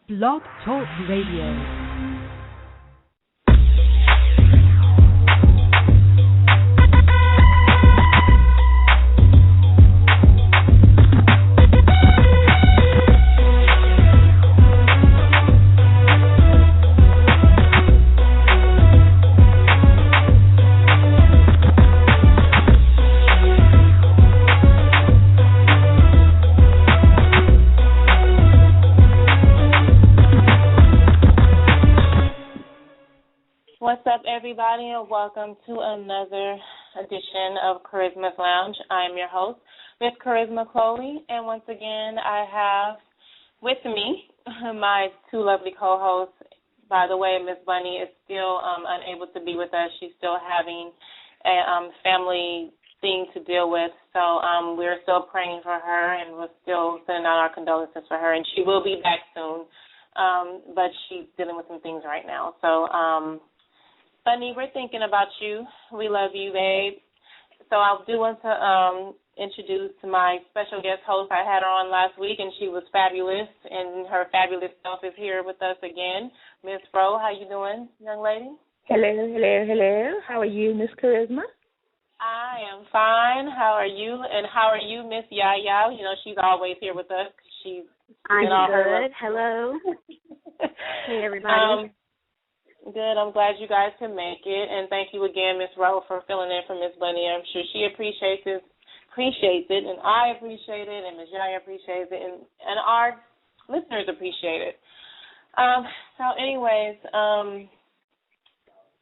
Blog Talk Radio. What's up, everybody, and welcome to another edition of Charisma's Lounge. I'm your host, Miss Charisma Chloe, and once again, I have with me my two lovely co-hosts. By the way, Miss Bunny is still unable to be with us. She's still having a family thing to deal with, so we're still praying for her, and we're still sending out our condolences for her, and she will be back soon, but she's dealing with some things right now, so Bunny, we're thinking about you. We love you, babe. So I do want to introduce my special guest host. I had her on last week, and she was fabulous, and her fabulous self is here with us again. Miss Fro, how you doing, young lady? Hello. How are you, Miss Charisma? I am fine. How are you? And how are you, Miss Yaya? You know, she's always here with us. I'm good. Hello. Hey, everybody. Good. I'm glad you guys can make it, and thank you again, Miss Rowe, for filling in for Miss Bunny. I'm sure she appreciates it, and I appreciate it, and Miss Yaya appreciates it, and our listeners appreciate it.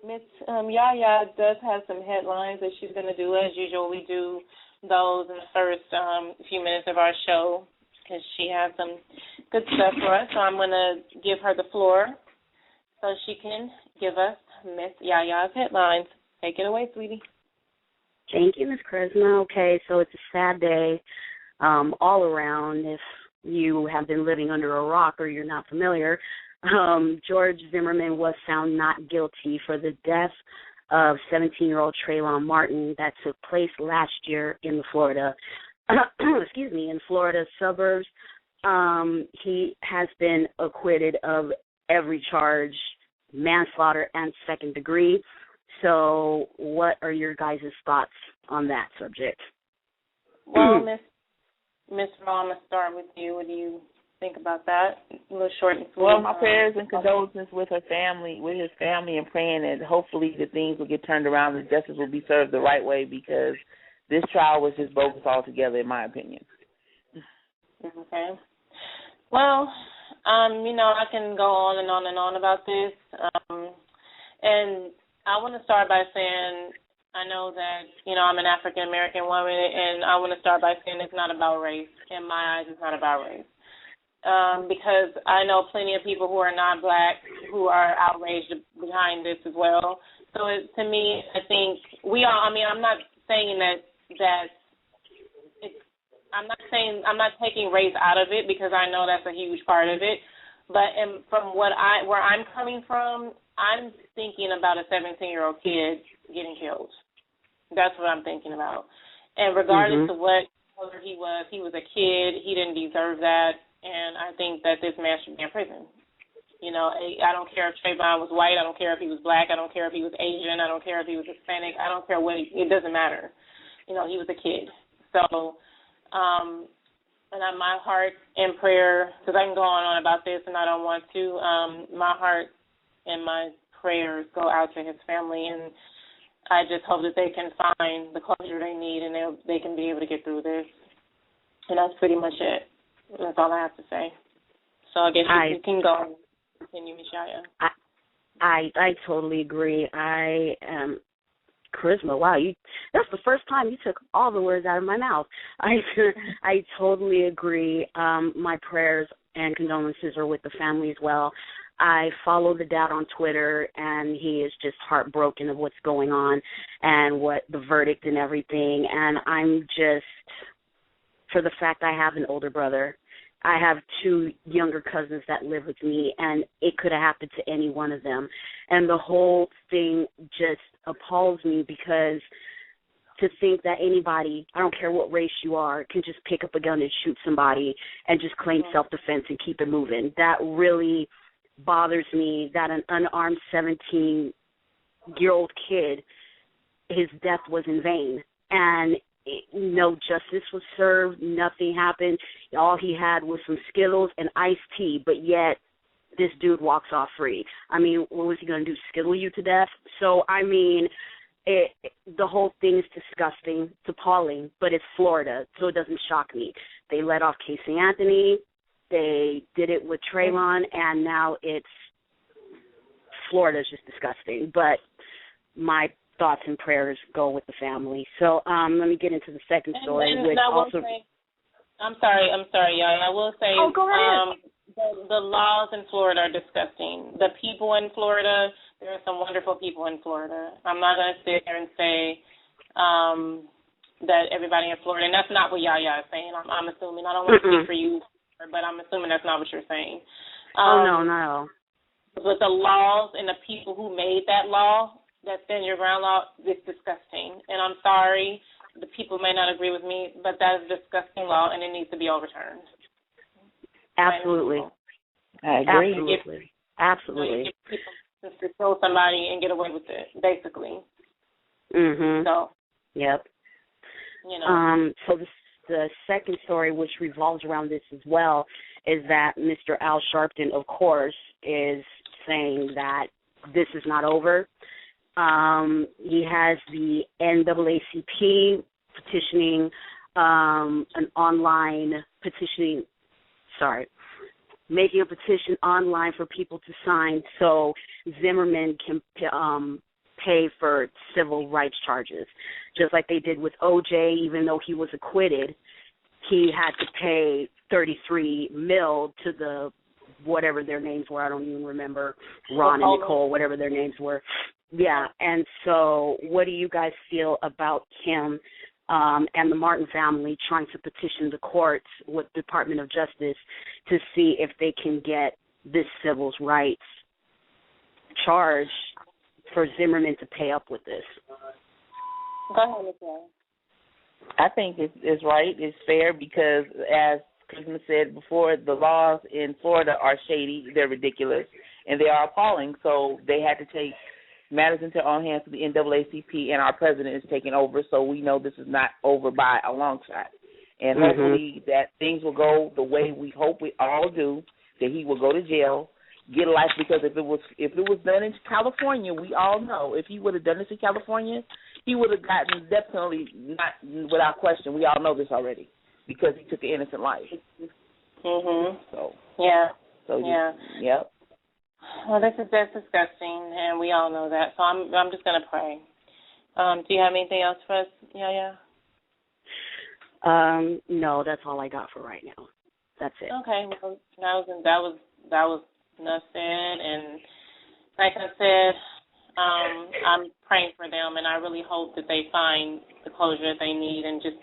Miss Yaya does have some headlines that she's going to do. As usual, we do those in the first few minutes of our show because she has some good stuff for us. So I'm going to give her the floor so she can give us Miss Yaya's headlines. Take it away, sweetie. Thank you, Miss Charisma. Okay, so it's a sad day all around. If you have been living under a rock or you're not familiar, George Zimmerman was found not guilty for the death of 17-year-old Traylon Martin that took place last year in the Florida suburbs. He has been acquitted of every charge, manslaughter and second degree. So what are your guys' thoughts on that subject? Well, Miss Raw, I'm going to start with you. What do you think about that? A little short and sweet. Well, my prayers and condolences with his family, and praying that hopefully the things will get turned around and justice will be served the right way, because this trial was just bogus altogether, in my opinion. Okay. Well, I can go on and on about this. And I want to start by saying I know that, I'm an African-American woman, and I want to start by saying it's not about race. In my eyes, it's not about race. Because I know plenty of people who are not black who are outraged behind this as well. So to me, I think I'm not saying I'm not taking race out of it, because I know that's a huge part of it. But from where I'm coming from, I'm thinking about a 17-year-old kid getting killed. That's what I'm thinking about. And regardless of what color he was a kid. He didn't deserve that. And I think that this man should be in prison. I don't care if Trayvon was white. I don't care if he was black. I don't care if he was Asian. I don't care if he was Hispanic. I don't care it doesn't matter. He was a kid. So, and my heart and prayer, because I can go on about this and I don't want to, my heart and my prayers go out to his family, and I just hope that they can find the closure they need and they can be able to get through this. And that's pretty much it. That's all I have to say. So I guess you can go and continue, Ms. Yaya. I totally agree. I am Charisma. Wow, that's the first time you took all the words out of my mouth. I totally agree. My prayers and condolences are with the family as well. I follow the dad on Twitter, and he is just heartbroken of what's going on and what the verdict and everything. And I'm just, for the fact I have an older brother, I have two younger cousins that live with me, and it could have happened to any one of them. And the whole thing just appalls me, because to think that anybody, I don't care what race you are, can just pick up a gun and shoot somebody and just claim self-defense and keep it moving. That really bothers me, that an unarmed 17-year-old kid, his death was in vain. And no justice was served, nothing happened. All he had was some Skittles and iced tea, but yet this dude walks off free. I mean, what was he going to do, skittle you to death? So, I mean, the whole thing is disgusting. It's appalling, but it's Florida, so it doesn't shock me. They let off Casey Anthony. They did it with Trayvon, and now it's Florida's just disgusting. But my thoughts and prayers go with the family. So let me get into the second story. I'm sorry, y'all. I will say go ahead. The laws in Florida are disgusting. The people in Florida, there are some wonderful people in Florida. I'm not going to sit here and say that everybody in Florida, and that's not what Yaya is saying. I'm assuming. I don't want to speak for you, but I'm assuming that's not what you're saying. No, no. But the laws and the people who made that law, that stand your ground law, is disgusting. And I'm sorry, the people may not agree with me, but that is a disgusting law, and it needs to be overturned. Absolutely. I agree. Absolutely. People just to kill somebody and get away with it, basically. So. Yep. You know. So the second story, which revolves around this as well, is that Mr. Al Sharpton, of course, is saying that this is not over. He has the NAACP petitioning an online petitioning. Making a petition online for people to sign so Zimmerman can pay for civil rights charges. Just like they did with O.J., even though he was acquitted, he had to pay $33 million to the whatever their names were. I don't even remember. Ron and Nicole, whatever their names were. Yeah, and so what do you guys feel about him and the Martin family trying to petition the courts with the Department of Justice to see if they can get this civil rights charge for Zimmerman to pay up with this? Go ahead, Michelle. I think it's right. It's fair because, as Krishna said before, the laws in Florida are shady. They're ridiculous, and they are appalling. So they had to take matters into our own hands to the NAACP, and our president is taking over, so we know this is not over by a long shot. And hopefully that things will go the way we hope we all do, that he will go to jail, get a life, because if it was done in California, we all know, if he would have done this in California, he would have gotten death penalty, not without question. We all know this already, because he took an innocent life. So. Yeah. So, yeah. Yep. Well, that's disgusting, and we all know that. So I'm just going to pray. Do you have anything else for us, Yaya? No, that's all I got for right now. That's it. Okay. Well, that was enough said, and like I said, I'm praying for them, and I really hope that they find the closure that they need, and just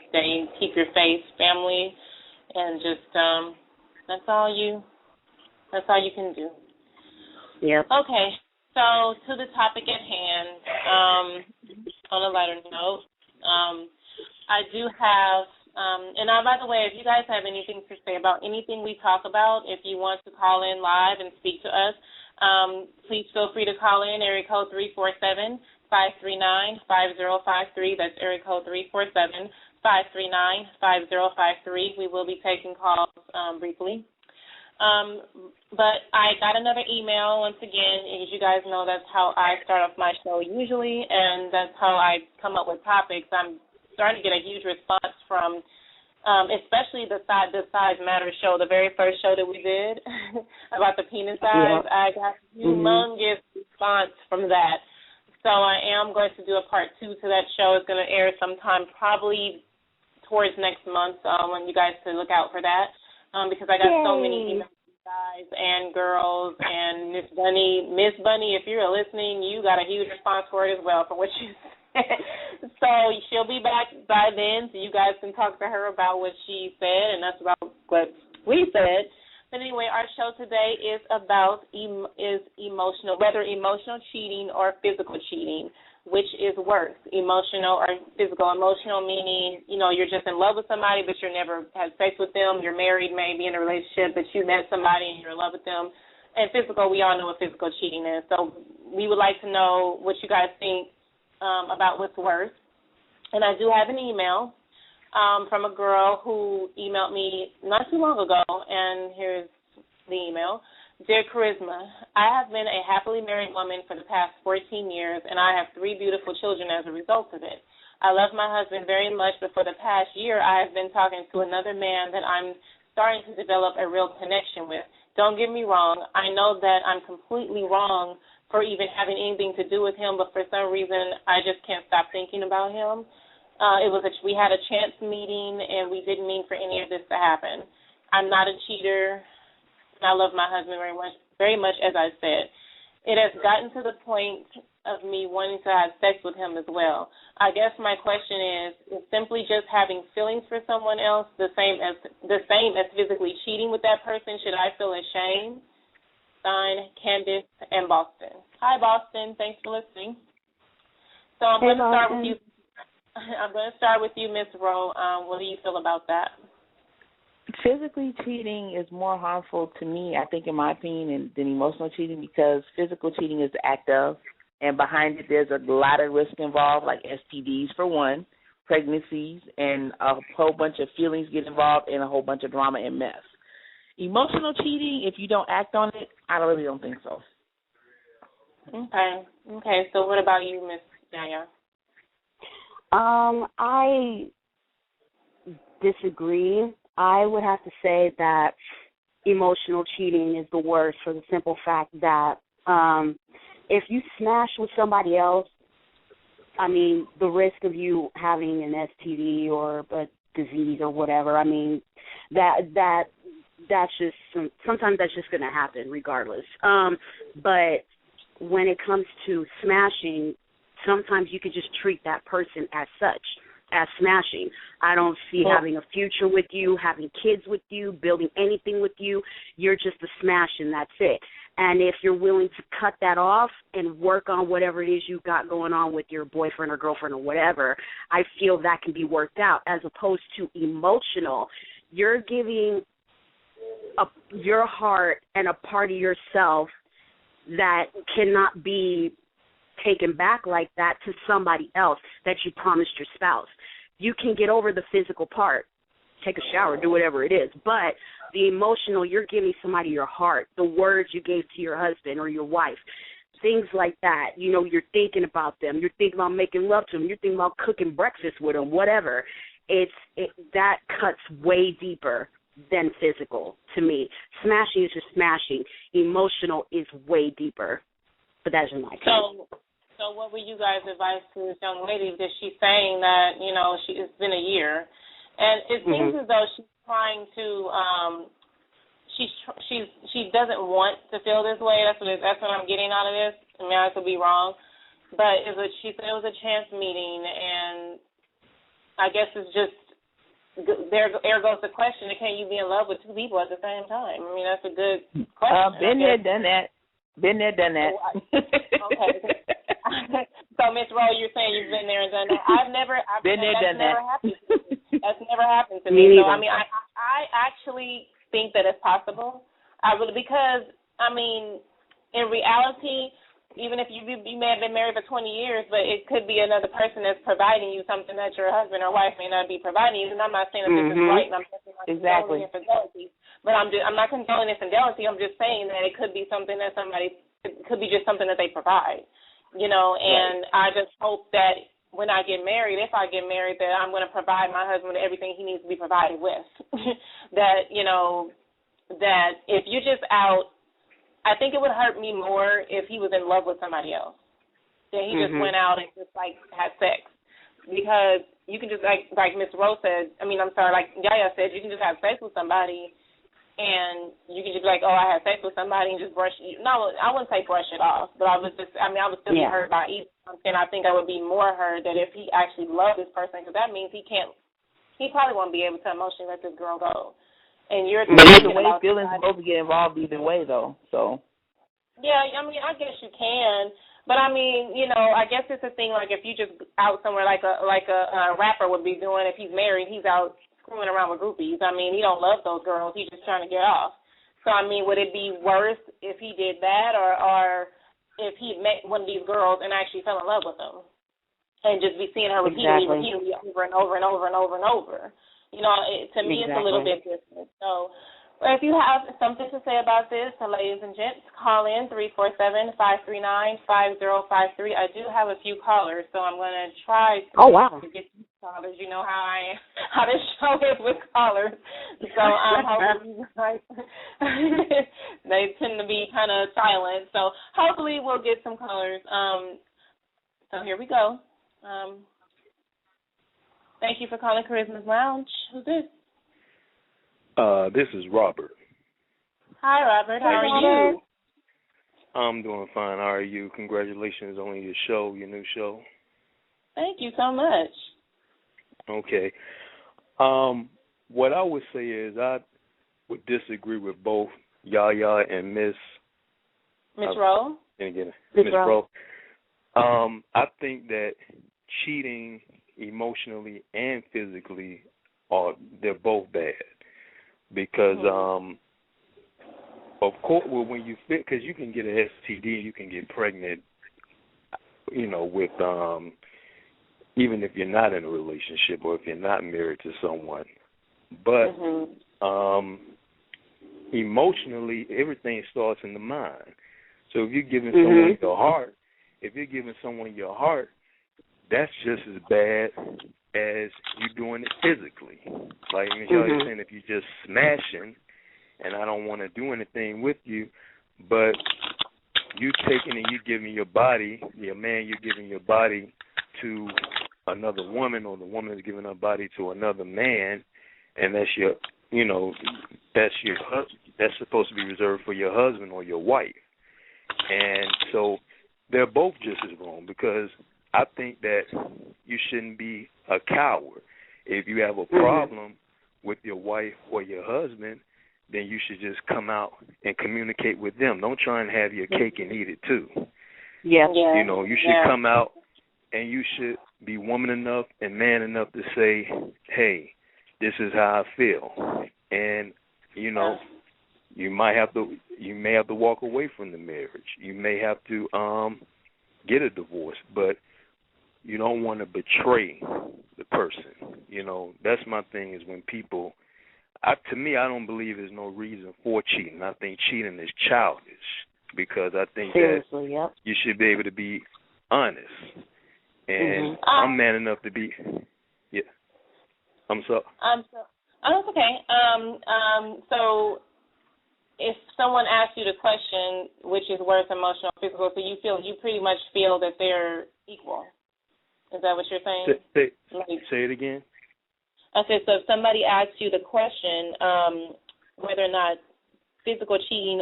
keep your faith, family, and just that's all you can do. Yep. Okay, so to the topic at hand, on a lighter note, I do have, and by the way, if you guys have anything to say about anything we talk about, if you want to call in live and speak to us, please feel free to call in, area code 347-539-5053. That's area code 347-539-5053. We will be taking calls briefly. But I got another email, once again. As you guys know, that's how I start off my show usually, and that's how I come up with topics. I'm starting to get a huge response from, especially the Size Matters show, the very first show that we did about the penis size. Yeah. I got a humongous response from that. So I am going to do a part 2 to that show. It's going to air sometime probably towards next month. I want you guys to look out for that. Because I got so many emails, guys and girls, and Miss Bunny, if you're listening, you got a huge response for it as well from what you said. So she'll be back by then, so you guys can talk to her about what she said, and that's about what we said. But anyway, our show today is about emotional, whether emotional cheating or physical cheating. which is worse, emotional or physical. Emotional meaning, you're just in love with somebody, but you never had sex with them. You're married, maybe in a relationship, but you met somebody and you're in love with them. And physical, we all know what physical cheating is. So we would like to know what you guys think about what's worse. And I do have an email from a girl who emailed me not too long ago, and here's the email. Dear Charisma, I have been a happily married woman for the past 14 years, and I have 3 beautiful children as a result of it. I love my husband very much, but for the past year, I have been talking to another man that I'm starting to develop a real connection with. Don't get me wrong. I know that I'm completely wrong for even having anything to do with him, but for some reason, I just can't stop thinking about him. We had a chance meeting, and we didn't mean for any of this to happen. I'm not a cheater. I love my husband very much, as I said. It has gotten to the point of me wanting to have sex with him as well. I guess my question is simply just having feelings for someone else the same as physically cheating with that person? Should I feel ashamed? Signed, Candace and Boston. Hi, Boston. Thanks for listening. So I'm going to start with you. I'm going to start with you, Ms. Rowe. What do you feel about that? Physically cheating is more harmful to me, I think, in my opinion, than emotional cheating, because physical cheating is the act of, and behind it there's a lot of risk involved, like STDs for one, pregnancies, and a whole bunch of feelings get involved, and a whole bunch of drama and mess. Emotional cheating, if you don't act on it, I really don't think so. Okay. So what about you, Miss Yaya? I disagree. I would have to say that emotional cheating is the worst for the simple fact that if you smash with somebody else, I mean, the risk of you having an STD or a disease or whatever, I mean, that's just sometimes that's just going to happen regardless. But when it comes to smashing, sometimes you could just treat that person as such, as smashing. I don't see having a future with you, having kids with you, building anything with you. You're just a smash and that's it. And if you're willing to cut that off and work on whatever it is you got going on with your boyfriend or girlfriend or whatever, I feel that can be worked out, as opposed to emotional. You're giving your heart and a part of yourself that cannot be taken back like that to somebody else that you promised your spouse. You can get over the physical part, take a shower, do whatever it is, but the emotional, you're giving somebody your heart, the words you gave to your husband or your wife, things like that. You're thinking about them. You're thinking about making love to them. You're thinking about cooking breakfast with them, whatever. That cuts way deeper than physical to me. Smashing is just smashing. Emotional is way deeper. But that's in my case. So what would you guys advise to this young lady? Because she's saying that, it's been a year. And it seems as though she's trying to, she doesn't want to feel this way. That's what I'm getting out of this. I mean, I could be wrong. But she said it was a chance meeting, and I guess it's just, there goes the question, can you be in love with 2 people at the same time? I mean, that's a good question. Been there, done that. Okay. So, Ms. Rowe, you're saying you've been there and done that. I've never happened to me. That's never happened to me. So, I mean, I actually think that it's possible. Because, I mean, in reality, even if you may have been married for 20 years, but it could be another person that's providing you something that your husband or wife may not be providing you. And I'm not saying that this is right, and I'm not condoning infidelity. But I'm not condoning infidelity. I'm just saying that it could be something that it could be just something that they provide, and right. I just hope that when I get married, if I get married, that I'm going to provide my husband with everything he needs to be provided with. That if you're just out, I think it would hurt me more if he was in love with somebody else. That he just went out and just, had sex. Because you can just, like Ms. Rose said, like Yaya said, you can just have sex with somebody and you can just be like, oh, I had sex with somebody and just brush it. No, I wouldn't say brush it off, but I was still be hurt by either. And I think I would be more hurt that if he actually loved this person, because that means he probably won't be able to emotionally let this girl go. And you're but either way, feelings both get involved either way, though. So. Yeah, I guess you can, But I mean, you know, I guess it's a thing. Like if you just out somewhere, like a rapper would be doing. If he's married, he's out screwing around with groupies. I mean, he don't love those girls. He's just trying to get off. So I mean, would it be worse if he did that, or if he met one of these girls and actually fell in love with them, and just be seeing her repeatedly over and over and over and over and over? You know, to me, it's a little bit different. So. If you have something to say about this, ladies and gents, call in 347-539-5053. I do have a few callers, so I'm going to try to get these callers. You know how this show is with callers. So I'm hoping you guys, they tend to be kind of silent. So hopefully we'll get some callers. So here we go. Thank you for calling Charisma's Lounge. Who's this? This is Robert. Hi, Robert. How are you? I'm doing fine. How are you? Congratulations on your show, your new show. Thank you so much. Okay. What I would say is I would disagree with both Yaya and Mz. Miss Rowe? Miss Rowe. I think that cheating emotionally and physically they're both bad. Because, of course, when you fit, because you can get an STD, you can get pregnant, you know, with, even if you're not in a relationship or if you're not married to someone. But emotionally, everything starts in the mind. So if you're giving someone your heart, that's just as bad as you doing it physically. Like Michelle is saying, if you're just smashing and I don't want to do anything with you, but you taking and you giving your body, you're giving your body to another woman, or the woman is giving her body to another man, and that's your, you know, that's supposed to be reserved for your husband or your wife. And so they're both just as wrong, because I think that you shouldn't be a coward. If you have a problem with your wife or your husband, then you should just come out and communicate with them. Don't try and have your cake and eat it too. Yeah. You know, you should come out and you should be woman enough and man enough to say, hey, this is how I feel. And, you know, you may have to walk away from the marriage. You may have to get a divorce, but you don't want to betray the person. You know, that's my thing, is when people, to me, I don't believe there's no reason for cheating. I think cheating is childish, because I think you should be able to be honest. And I'm man enough to be, I'm sorry. That's okay. So if someone asks you the question, which is worse, emotional, physical, so you pretty much feel that they're equal. Is that what you're saying? Say it again. I said, so if somebody asks you the question, whether or not physical cheating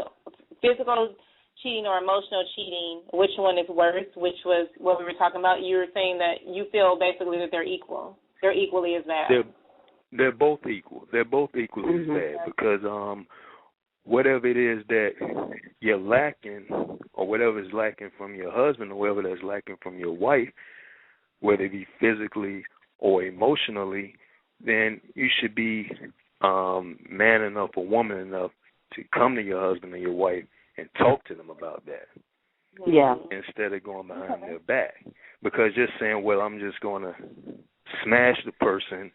or emotional cheating, which one is worse, which was what we were talking about, you were saying that you feel basically that they're equal. They're equally as bad. They're both equal. They're both equally as bad, because whatever it is that you're lacking, or whatever is lacking from your husband, or whatever that's lacking from your wife, whether it be physically or emotionally, then you should be man enough or woman enough to come to your husband or your wife and talk to them about that. Yeah. Instead of going behind their back. Because just saying, well, I'm just going to smash the person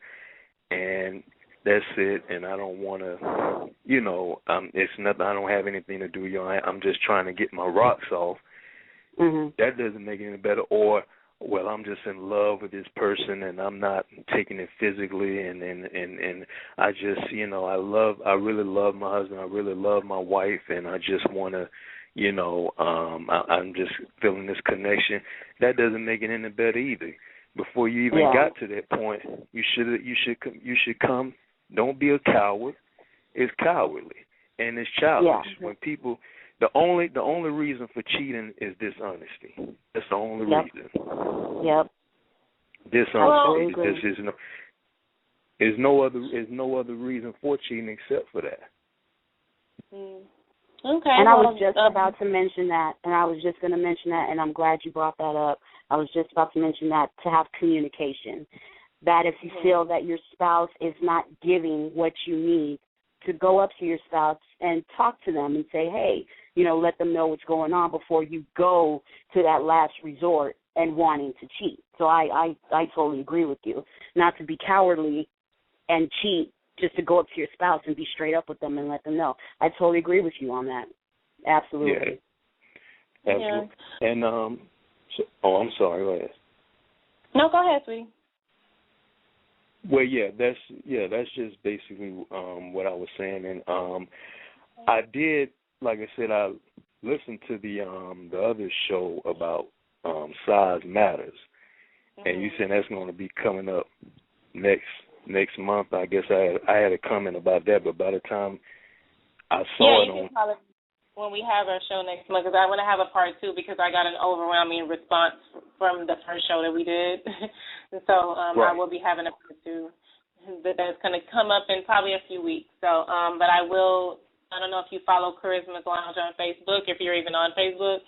and that's it, and I don't want to, you know, it's nothing, I don't have anything to do with you, I'm just trying to get my rocks off. That doesn't make it any better. Or, well, I'm just in love with this person and I'm not taking it physically, and I just, you know, I really love my husband, I really love my wife, and I just want to, you know, I'm just feeling this connection. That doesn't make it any better either. Before you even got to that point, you should come. Don't be a coward. It's cowardly and it's childish. When people, the only reason for cheating is dishonesty. That's the only reason. Dishonesty. There's no other reason for cheating except for that. Okay. And I was just about to mention that, and I'm glad you brought that up. I was just about to mention that, to have communication, that if you feel that your spouse is not giving what you need, to go up to your spouse and talk to them and say, hey, let them know what's going on before you go to that last resort and wanting to cheat. So I totally agree with you. Not to be cowardly and cheat, just to go up to your spouse and be straight up with them and let them know. I totally agree with you on that. Absolutely. Yeah. Absolutely. Yeah. And I'm sorry. Go ahead. No, go ahead, sweetie. Well, that's just basically what I was saying, and I did, like I said, I listened to the other show about size matters, and you said that's going to be coming up next month. I guess I had a comment about that, but by the time I saw it on. Probably when we have our show next month, because I want to have a part 2 because I got an overwhelming response from the first show that we did. And so right. I will be having a part 2 that's going to come up in probably a few weeks. So, but I don't know if you follow Charisma's Lounge on Facebook, if you're even on Facebook.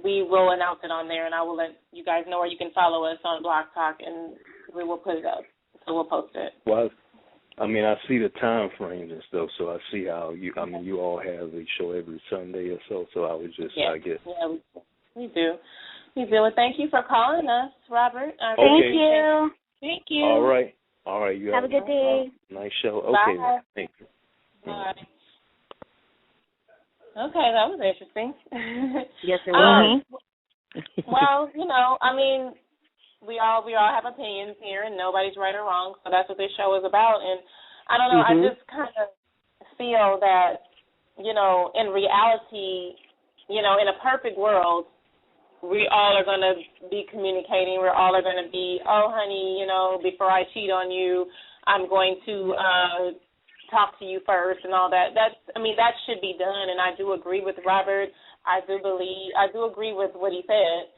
We will announce it on there, and I will let you guys know, or you can follow us on Blog Talk, and we will put it up. So we'll post it. Well, I mean, I see the time frames and stuff, so I see how you all have a show every Sunday or so, so I was just, I guess. Yeah, we do. Well, thank you for calling us, Robert. Thank you. Thank you. All right. You have a good day. Nice show. Okay. Bye. Thank you. Bye. Okay, that was interesting. Yes, it was. Well, I mean, we all have opinions here, and nobody's right or wrong, so that's what this show is about. And I don't know, I just kind of feel that, in reality, in a perfect world, we all are going to be communicating. We're all are going to be, oh, honey, before I cheat on you, I'm going to talk to you first and all that. That should be done, and I do agree with Robert. I do agree with what he said.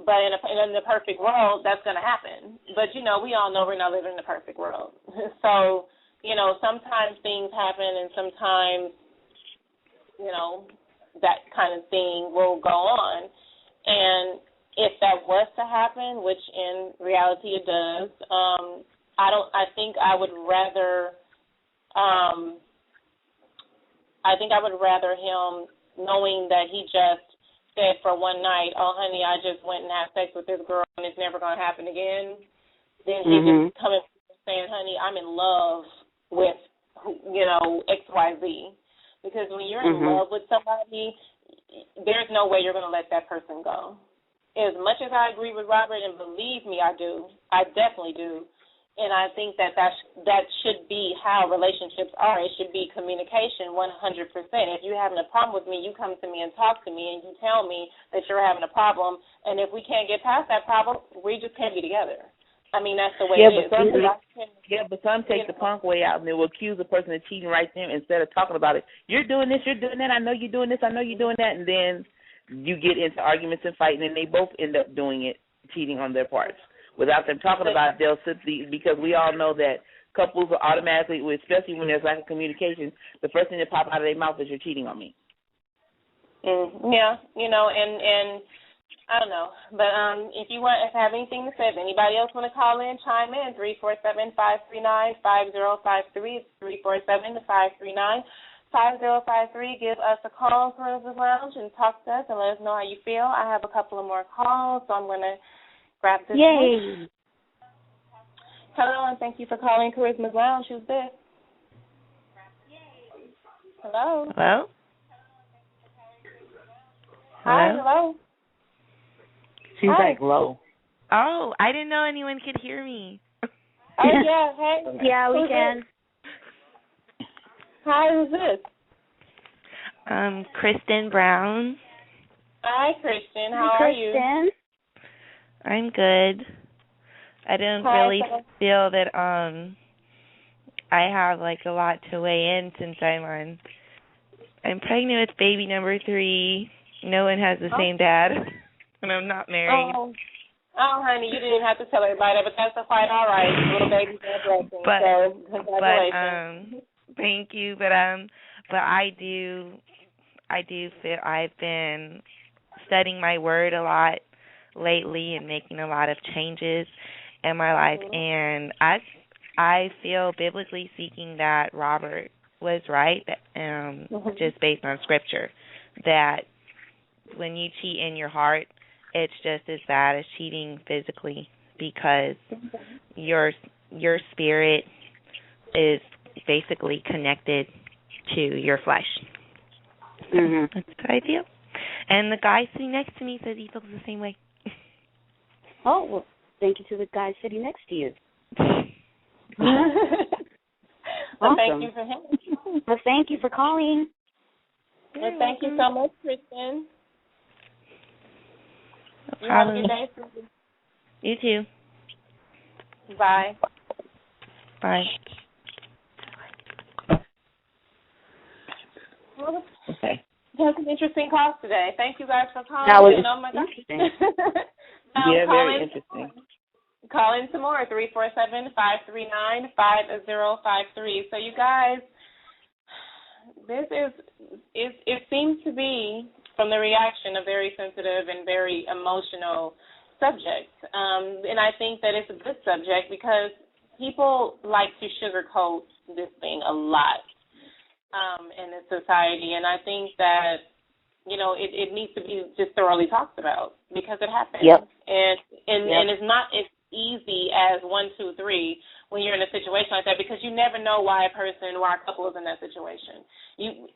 But in the perfect world, that's going to happen. But, we all know we're not living in the perfect world. So, sometimes things happen, and sometimes, that kind of thing will go on. And if that was to happen, which in reality it does, I think I would rather him knowing that he just said for one night, oh, honey, I just went and had sex with this girl and it's never going to happen again, then he just coming saying, honey, I'm in love with, XYZ. Because when you're in love with somebody, there's no way you're going to let that person go. As much as I agree with Robert, and believe me, I do. I definitely do. And I think that should be how relationships are. It should be communication 100%. If you're having a problem with me, you come to me and talk to me, and you tell me that you're having a problem. And if we can't get past that problem, we just can't be together. I mean, that's the way it is. But some take the punk way out, and they will accuse the person of cheating right there instead of talking about it. You're doing this, you're doing that, I know you're doing this, I know you're doing that, and then you get into arguments and fighting, and they both end up doing it, cheating on their parts. Without them talking about it, they'll simply, because we all know that couples are automatically, especially when there's lack of communication, the first thing that pop out of their mouth is you're cheating on me. Yeah, and I don't know. But if you have anything to say, if anybody else want to call in, chime in, 347-539-5053. It's 347-539-5053. Give us a call, Charisma's Lounge, and talk to us and let us know how you feel. I have a couple of more calls, so I'm going to grab this. Yay. One. Hello, and thank you for calling Charisma's Lounge. Who's this? Hello. Hello. Hi, hello. She's like low. Oh, I didn't know anyone could hear me. Oh, yeah, hey. Yeah, we can. Hi, who's this? Kristen Brown. Hi, Kristen. How are you? I'm good. I don't really feel that I have like a lot to weigh in since I'm pregnant with baby number 3. No one has the same dad, and I'm not married. Oh, honey, you didn't have to tell everybody that, but that's quite all right. Little baby's a blessing. So congratulations. Thank you. But but I do feel I've been studying my word a lot lately and making a lot of changes in my life, and I feel biblically speaking that Robert was right, just based on scripture, that when you cheat in your heart, it's just as bad as cheating physically, because your spirit is basically connected to your flesh. Mm-hmm. That's what I feel. And the guy sitting next to me says he feels the same way. Oh, well, thank you to the guy sitting next to you. Well, awesome. thank you for him. Well, thank you for calling. Well, thank you so much, Kristen. No you have a problem. good day, Susan. You too. Bye. Bye. Okay. That's an interesting call today. Thank you guys for calling. That was oh my God. interesting. Yeah, very interesting. Call in some more, 347-539-5053. So you guys, this it seems to be, from the reaction, a very sensitive and very emotional subject. And I think that it's a good subject because people like to sugarcoat this thing a lot in this society. And I think that, it needs to be just thoroughly talked about because it happens. Yep. And it's not as easy as 1, 2, 3 when you're in a situation like that, because you never know why a couple is in that situation.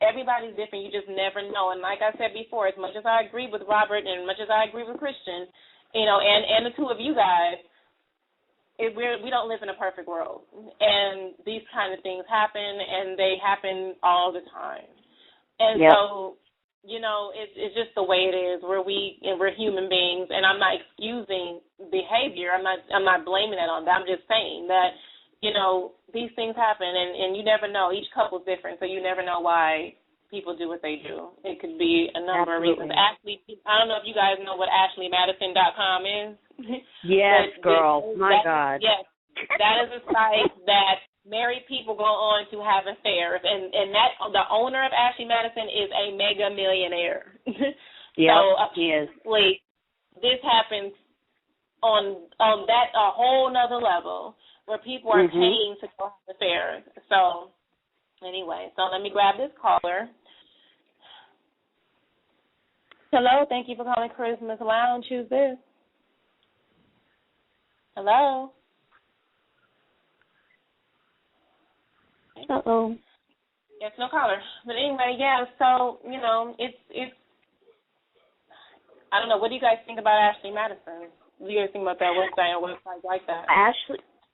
Everybody's different. You just never know. And like I said before, as much as I agree with Robert and as much as I agree with Christian, and the two of you guys, we don't live in a perfect world. And these kind of things happen, and they happen all the time. And so, it's just the way it is. We're human beings, and I'm not excusing behavior. I'm not blaming it on that. I'm just saying that, these things happen, and you never know. Each couple's different, so you never know why people do what they do. It could be a number of reasons. Ashley, I don't know if you guys know what AshleyMadison.com is. Yes, girl. My God. Yes, that is a site that married people go on to have affairs, and that the owner of Ashley Madison is a mega millionaire. Yeah, so he is. This happens on that a whole nother level where people are paying to go have affairs. So anyway, let me grab this caller. Hello, thank you for calling Christmas Lounge. Who's this? Hello. Uh-oh. Yes, no caller. But anyway, yeah, so, it's I don't know, what do you guys think about Ashley Madison? What do you guys think about that website or websites like that?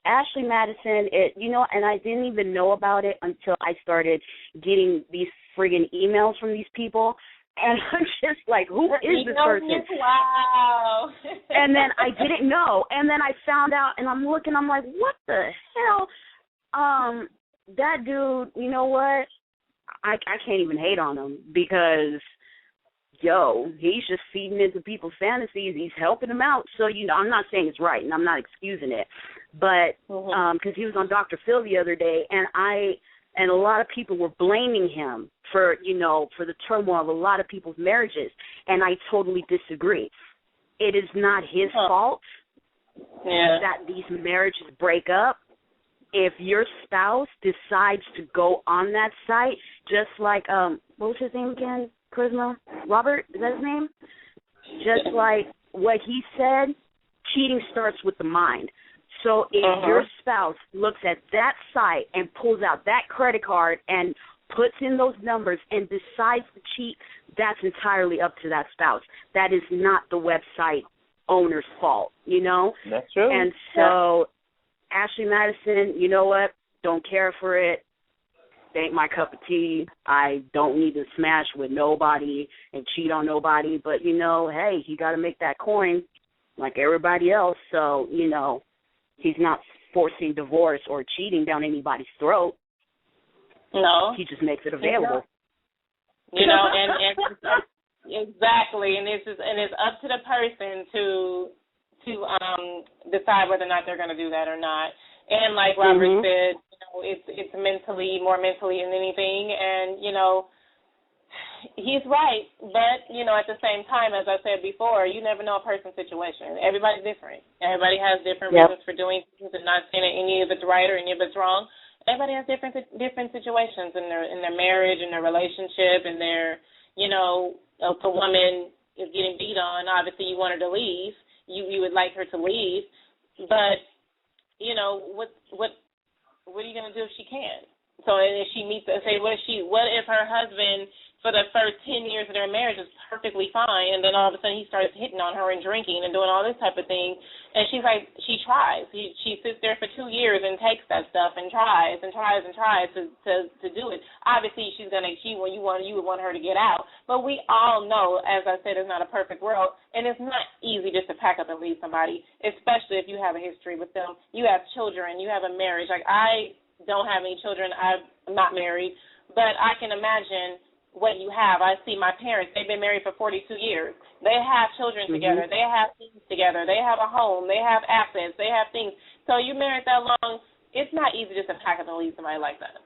Ashley Madison, and I didn't even know about it until I started getting these friggin' emails from these people, and I'm just like, who is this person? Wow. And then I didn't know, and then I found out, and I'm looking, I'm like, what the hell? That dude, you know what? I can't even hate on him because, he's just feeding into people's fantasies. He's helping them out. So, I'm not saying it's right, and I'm not excusing it. But because he was on Dr. Phil the other day, and a lot of people were blaming him for, for the turmoil of a lot of people's marriages, and I totally disagree. It is not his fault that these marriages break up. If your spouse decides to go on that site, just like, what was his name again, Charisma? Robert, is that his name? Just like what he said, cheating starts with the mind. So if your spouse looks at that site and pulls out that credit card and puts in those numbers and decides to cheat, that's entirely up to that spouse. That is not the website owner's fault, That's true. And so Ashley Madison, you know what? Don't care for it. It ain't my cup of tea. I don't need to smash with nobody and cheat on nobody. But, hey, he got to make that coin like everybody else. So, he's not forcing divorce or cheating down anybody's throat. No. He just makes it available. And exactly. And it's up to the person to decide whether or not they're going to do that or not. And like Robert said, it's more mentally than anything, and he's right, but at the same time, as I said before, you never know a person's situation. Everybody's different. Everybody has different reasons for doing things, and not saying that any of it's right or any of it's wrong. Everybody has different situations in their marriage, in their relationship, and their if a woman is getting beat on, obviously you want her to leave. You would like her to leave, but what are you going to do if she can't? So if she meets, what if her husband for the first 10 years of their marriage is perfectly fine, and then all of a sudden he starts hitting on her and drinking and doing all this type of thing, and she's like, she tries. She sits there for 2 years and takes that stuff and tries and tries and tries to do it. Obviously, you would want her to get out, but we all know, as I said, it's not a perfect world, and it's not easy just to pack up and leave somebody, especially if you have a history with them. You have children, you have a marriage. Like, I don't have any children. I'm not married, but I can imagine what you have. I see my parents, they've been married for 42 years. They have children together. They have things together. They have a home. They have assets. They have things. So you married that long, it's not easy just to pack up and leave somebody like that.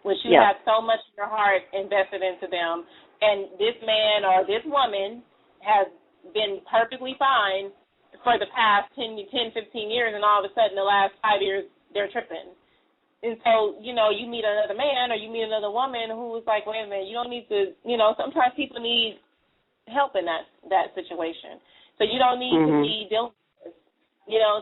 When you have so much of your heart invested into them, and this man or this woman has been perfectly fine for the past 10, 15 years, and all of a sudden the last 5 years they're tripping. And so, you meet another man or you meet another woman who's like, wait a minute, you don't need to, sometimes people need help in that situation. So you don't need to be dealing with this.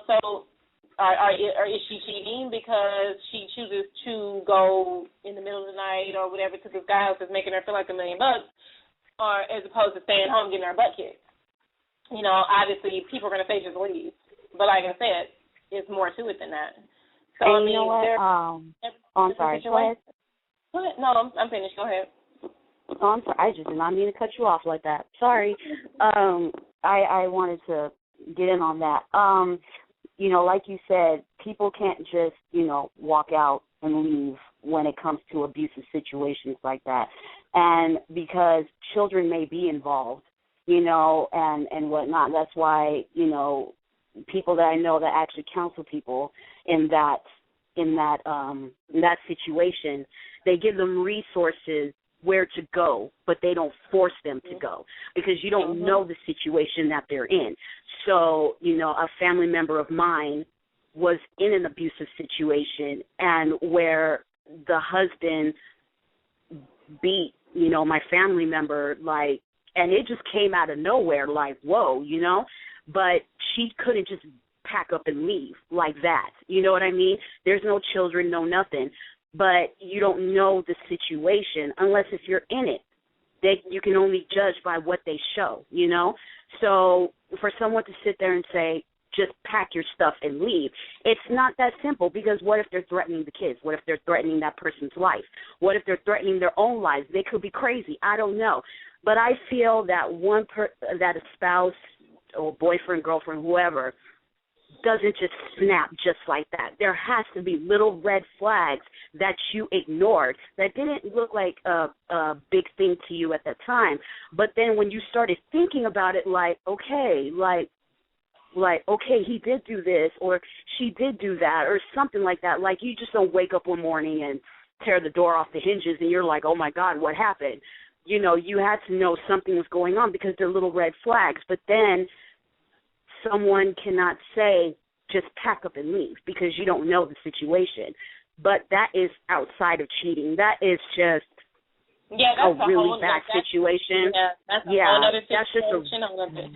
So is she cheating because she chooses to go in the middle of the night or whatever to this guy that's making her feel like $1 million, or as opposed to staying home getting her butt kicked? Obviously people are going to say just leave. But like I said, it's more to it than that. So, and you know what? I'm sorry. Go ahead. No, I'm finished. Go ahead. Oh, I'm sorry. I just did not mean to cut you off like that. Sorry. I wanted to get in on that. Like you said, people can't just, walk out and leave when it comes to abusive situations like that. And because children may be involved, and whatnot. That's why, people that I know that actually counsel people in that situation, they give them resources where to go, but they don't force them to go because you don't know the situation that they're in. So, a family member of mine was in an abusive situation, and where the husband beat, my family member, like, and it just came out of nowhere, like, whoa, but she couldn't just pack up and leave like that. You know what I mean? There's no children, no nothing. But you don't know the situation unless if you're in it. You can only judge by what they show, So for someone to sit there and say, just pack your stuff and leave, it's not that simple, because what if they're threatening the kids? What if they're threatening that person's life? What if they're threatening their own lives? They could be crazy. I don't know. But I feel that that a spouse or boyfriend, girlfriend, whoever, doesn't just snap just like that. There has to be little red flags that you ignored that didn't look like a big thing to you at that time. But then when you started thinking about it, like, okay, okay, he did do this, or she did do that, or something like that. Like, you just don't wake up one morning and tear the door off the hinges and you're like, oh, my God, what happened? You had to know something was going on because they're little red flags. But then someone cannot say, just pack up and leave, because you don't know the situation. But that is outside of cheating. That is just a really bad situation. That's a whole other situation. That's just a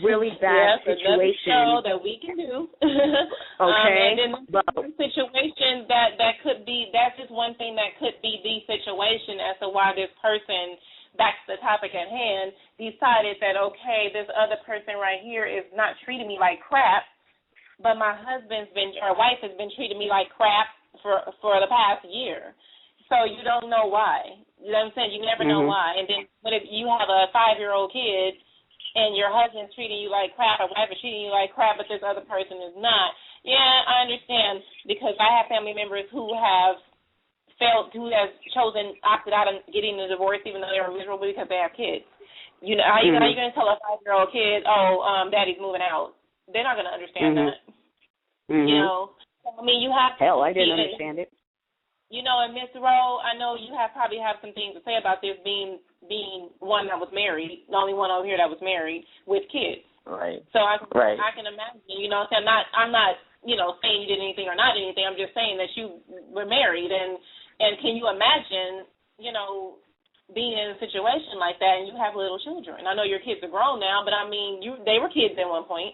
really bad situation. That we can do. Okay. And then the situation that could be, that's just one thing that could be the situation as to why this person, back to the topic at hand, decided that, okay, this other person right here is not treating me like crap, but my wife has been treating me like crap for the past year. So you don't know why. You know what I'm saying? You never know why. And then what if you have a 5-year-old kid and your husband's treating you like crap, or wife is treating you like crap, but this other person is not? Yeah, I understand, because I have family members who have opted out of getting a divorce even though they were miserable because they have kids. How are you going to tell a 5-year-old kid, daddy's moving out? They're not going to understand that. I mean, you have to. Hell, I didn't understand it. You know, and Miss Rowe, I know you probably have some things to say about this being one that was married, the only one over here that was married with kids. Right. So I can imagine, you know, I'm not, you know, saying you did anything or not anything. I'm just saying that you were married, and can you imagine, you know, being in a situation like that and you have little children? I know your kids are grown now, but I mean, they were kids at one point.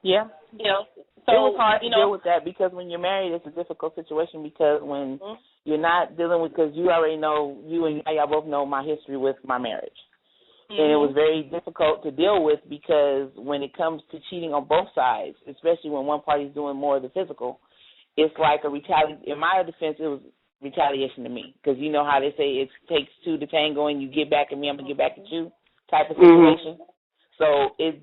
Yeah. You know, so it was hard to deal with that because when you're married, it's a difficult situation because when you're not dealing with, because you already know, you and Yaya both know my history with my marriage. And it was very difficult to deal with because when it comes to cheating on both sides, especially when one party's doing more of the physical, it's like in my defense, it was retaliation to me. Because you know how they say it takes two to tango and you get back at me, I'm going to get back at you type of situation. So it's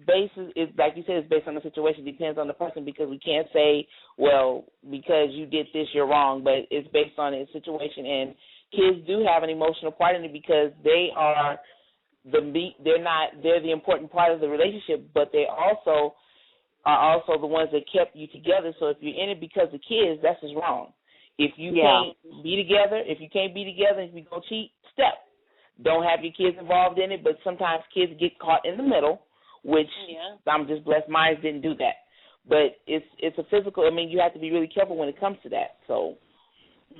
like you said, it's based on the situation. It depends on the person because we can't say, well, because you did this, you're wrong. But it's based on the situation. And kids do have an emotional part in it because they're the important part of the relationship, but they also are also the ones that kept you together. So if you're in it because of kids, that's just wrong. If you can't be together, if you go cheat, step. Don't have your kids involved in it, but sometimes kids get caught in the middle, which I'm just blessed mine didn't do that. But it's a physical, I mean, you have to be really careful when it comes to that. So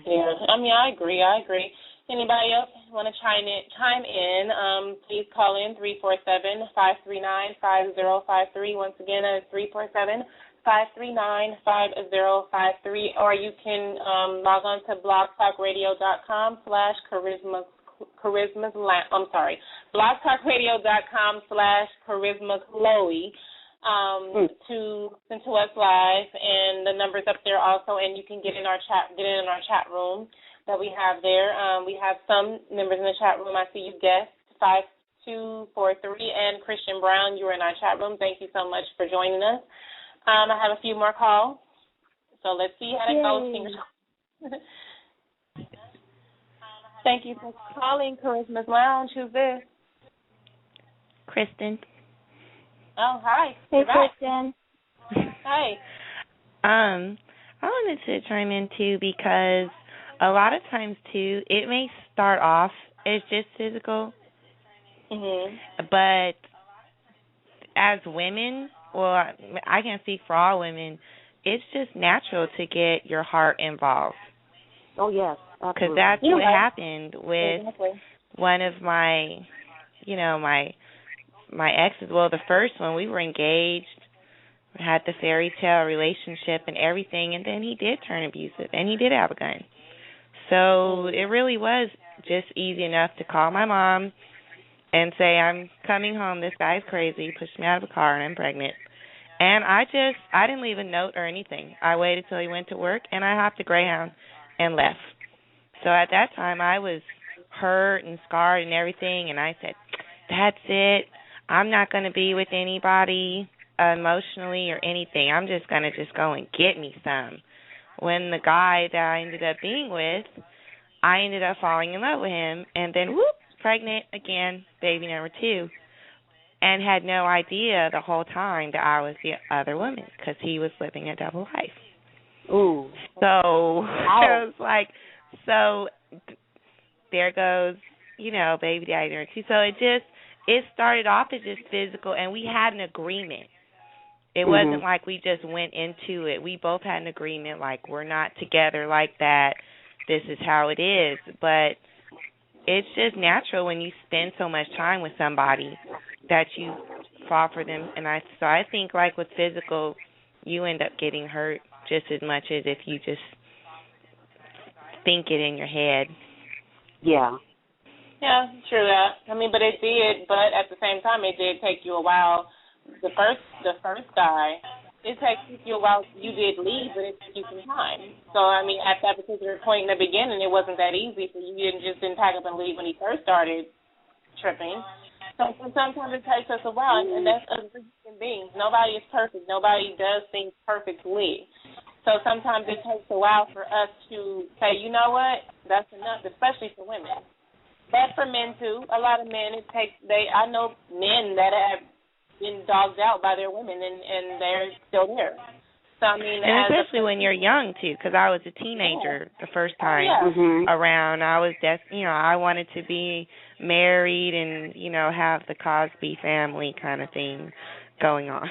yeah, I mean, I agree. Anybody else want to chime in? Please call in 347-539-5053. Once again, that is 347-539-5053. Or you can log on to blogtalkradio.com/charismachloe to listen to us live, and the number's up there also, and you can get in our chat room that we have there. We have some members in the chat room. I see you guests, 5243 and Christian Brown. You are in our chat room. Thank you so much for joining us. I have a few more calls, so let's see how it goes. Thank you for calling Charisma's Lounge. Who's this? Kristen. Oh, hi. Hey, Kristen. Hi. I wanted to chime in too because a lot of times too, it may start off as just physical, but as women, well, I can't speak for all women, it's just natural to get your heart involved. Oh yes, because that's what happened with one of my, my exes. Well, the first one, we were engaged, had the fairy tale relationship and everything, and then he did turn abusive, and he did have a gun. So it really was just easy enough to call my mom and say, I'm coming home, this guy's crazy, he pushed me out of a car, and I'm pregnant. And I didn't leave a note or anything. I waited till he went to work, and I hopped a Greyhound and left. So at that time, I was hurt and scarred and everything, and I said, that's it. I'm not going to be with anybody emotionally or anything. I'm just going to go and get me some. When the guy that I ended up being with, I ended up falling in love with him, and then, whoop, pregnant again, baby number 2, and had no idea the whole time that I was the other woman because he was living a double life. Ooh. So I was like, so there goes, baby daddy number 2. So it started off as just physical, and we had an agreement. It wasn't like we just went into it. We both had an agreement, like, we're not together like that. This is how it is. But it's just natural when you spend so much time with somebody that you fall for them. And I think, like, with physical, you end up getting hurt just as much as if you just think it in your head. Yeah. Yeah, true that. I mean, but it did. But at the same time, it did take you a while. The first guy, it took you a while. You did leave, but it took you some time. So I mean, at that particular point in the beginning, it wasn't that easy for you. You didn't pack up and leave when he first started tripping. So sometimes it takes us a while, and that's us human beings. Nobody is perfect. Nobody does things perfectly. So sometimes it takes a while for us to say, you know what, that's enough, especially for women. But for men too, a lot of men, I know men that have been dogged out by their women, and they're still there. So, I mean, and especially when you're young, too, because I was a teenager the first time around. I was I wanted to be married and, have the Cosby family kind of thing going on.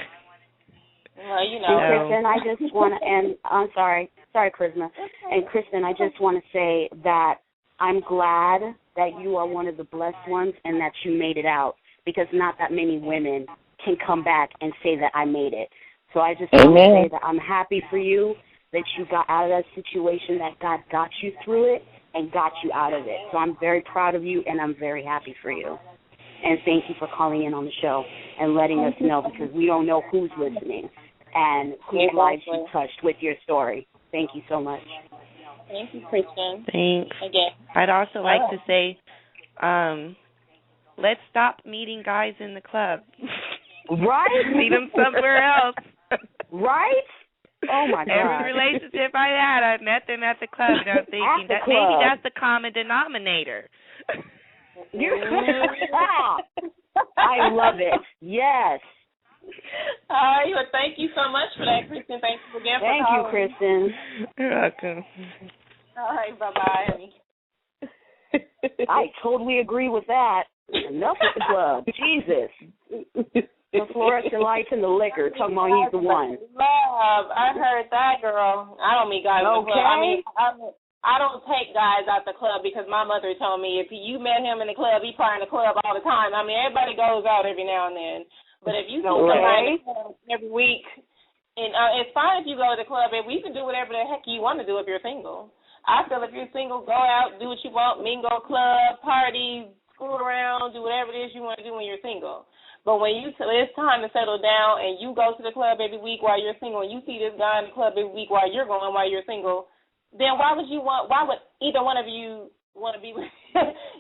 Well, And Kristen, I just want to, and I'm sorry, Charisma. And Kristen, I just want to say that I'm glad that you are one of the blessed ones and that you made it out, because not that many women can come back and say that I made it. So I just want to say that I'm happy for you, that you got out of that situation, that God got you through it and got you out of it. So I'm very proud of you, and I'm very happy for you. And thank you for calling in on the show and letting us know, because we don't know who's listening and whose lives you touched with your story. Thank you so much. Thank you, Kristen. Thanks. Again. I'd also like to say, let's stop meeting guys in the club. Right? Meet them somewhere else. Right? Oh, my God. Every relationship I had, I met them at the club, and I'm thinking that maybe that's the common denominator. I love it. Yes. All right. Well, thank you so much for that, Kristen. Thank you again for calling. Thank you, Kristen. You're welcome. All right. Bye-bye. I totally agree with that. Enough with the club. Jesus. The fluorescent lights and the liquor. Talking about he's the one. Love. I heard that, girl. I don't meet guys in the club. I mean, I don't take guys out the club because my mother told me if you met him in the club, he probably in the club all the time. I mean, everybody goes out every now and then. But if you see somebody in the club every week, and it's fine if you go to the club every week. You can do whatever the heck you want to do if you're single. I feel if you're single, go out, do what you want, mingle, club, party, screw around, do whatever it is you want to do when you're single. But when it's time to settle down and you go to the club every week while you're single and you see this guy in the club every week while you're going while you're single, then why would either one of you want to be with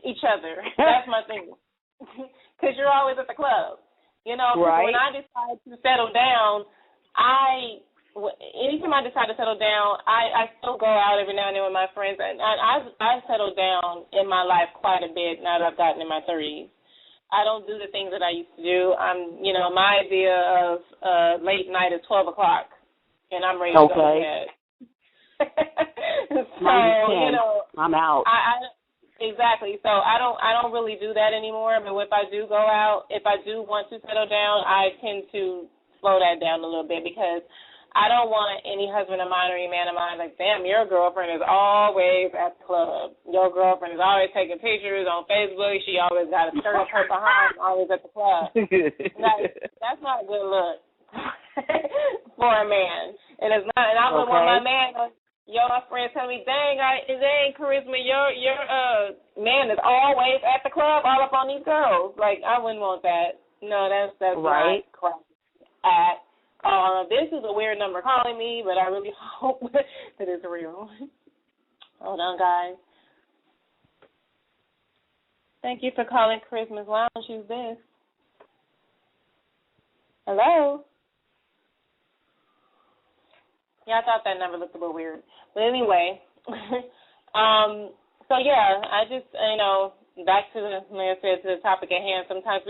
each other? That's my thing. Because you're always at the club. Right. When I decide to settle down, anytime I decide to settle down, I still go out every now and then with my friends. And I've settled down in my life quite a bit now that I've gotten in my 30s. I don't do the things that I used to do. My idea of late night is 12 o'clock, and I'm ready to go to bed. So, I'm out. Exactly. So I don't really do that anymore. But if I do go out, if I do want to settle down, I tend to slow that down a little bit because I don't want any husband of mine or any man of mine like, damn, your girlfriend is always at the club. Your girlfriend is always taking pictures on Facebook. She always got a skirt up her behind, always at the club. That's not a good look for a man. And it's not. And I wouldn't want my man. My friends tell me, dang, Charisma, your man is always at the club, all up on these girls. Like, I wouldn't want that. No, that's right. Not correct. This is a weird number calling me, but I really hope that it's real. Hold on, guys. Thank you for calling Christmas Lounge. Who's this? Hello? Yeah, I thought that number looked a little weird. But anyway, so yeah, I just, back to the topic at hand. Sometimes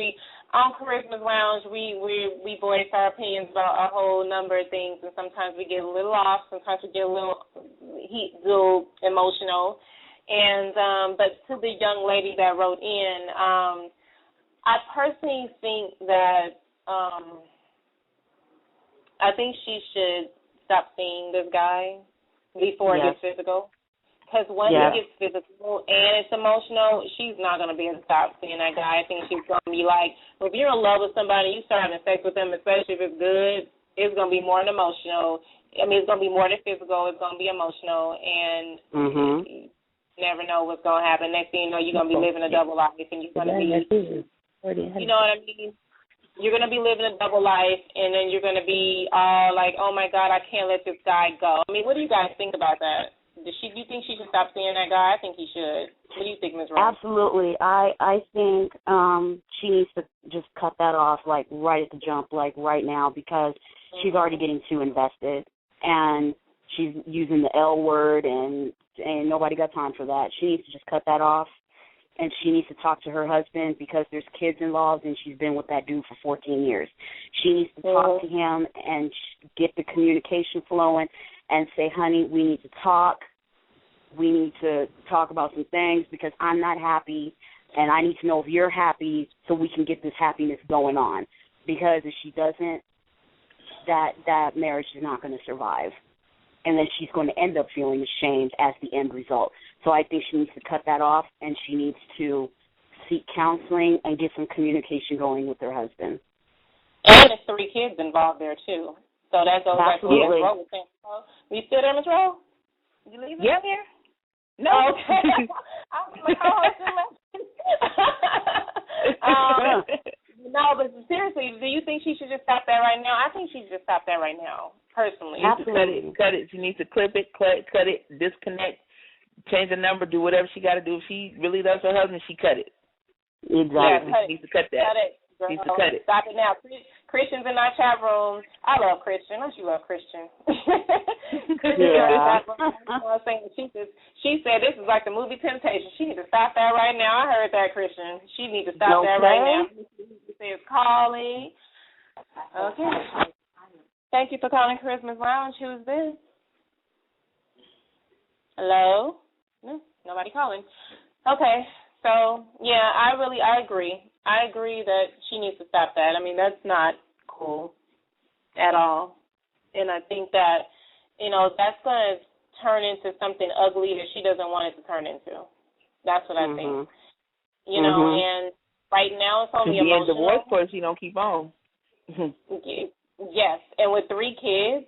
on Charisma's Lounge, we voice our opinions about a whole number of things, and sometimes we get a little off. Sometimes we get a little emotional. And but to the young lady that wrote in, I personally think that I think she should stop seeing this guy before it gets physical. Because once it gets physical and it's emotional, she's not going to be able to stop seeing that guy. I think she's going to be like, well, if you're in love with somebody, you start having sex with them, especially if it's good, it's going to be more than emotional. I mean, it's going to be more than physical. It's going to be emotional. And you never know what's going to happen. Next thing you know, you're going to be living a double life, and you're going to be, you know what I mean? You're going to be living a double life, and then you're going to be all like, oh, my God, I can't let this guy go. I mean, what do you guys think about that? Do you think she should stop seeing that guy? I think he should. What do you think, Ms. Rose? Absolutely. I think she needs to just cut that off, like, right at the jump, like, right now, because she's already getting too invested, and she's using the L word, and nobody got time for that. She needs to just cut that off and she needs to talk to her husband because there's kids involved and she's been with that dude for 14 years. She needs to talk to him and get the communication flowing and say, honey, we need to talk. We need to talk about some things because I'm not happy, and I need to know if you're happy so we can get this happiness going on. Because if she doesn't, that marriage is not going to survive. And then she's going to end up feeling ashamed as the end result. So I think she needs to cut that off, and she needs to seek counseling and get some communication going with her husband. And there's 3 kids involved there, too. So that goes back to what Ms. Rowe was saying. You still there, Ms. Rowe? Did you leave it? Yeah, I'm here. No. Oh, okay. I was like, oh, I still no, but seriously, do you think she should just stop that right now? I think she should just stop that right now, personally. Absolutely. Cut it. She needs to clip it, cut it, disconnect, change the number, do whatever she got to do. If she really loves her husband, she cut it. Exactly. She needs to cut that. Cut it. Girl, needs to cut it. Stop it now. Christians in our chat room. I love Christian. Don't you love Christian? Yeah. She said this is like the movie Temptation. She needs to stop that right now. I heard that, Christian. She needs to stop that right now. She says calling. Okay. Thank you for calling Christmas Lounge. Who's this? Hello? No, nobody calling. Okay. So, yeah, I agree. I agree that she needs to stop that. I mean, that's not cool at all. And I think that, that's going to turn into something ugly that she doesn't want it to turn into. That's what I think. And right now it's only emotional. Be in divorce court, she don't keep on. Yes, and with 3 kids,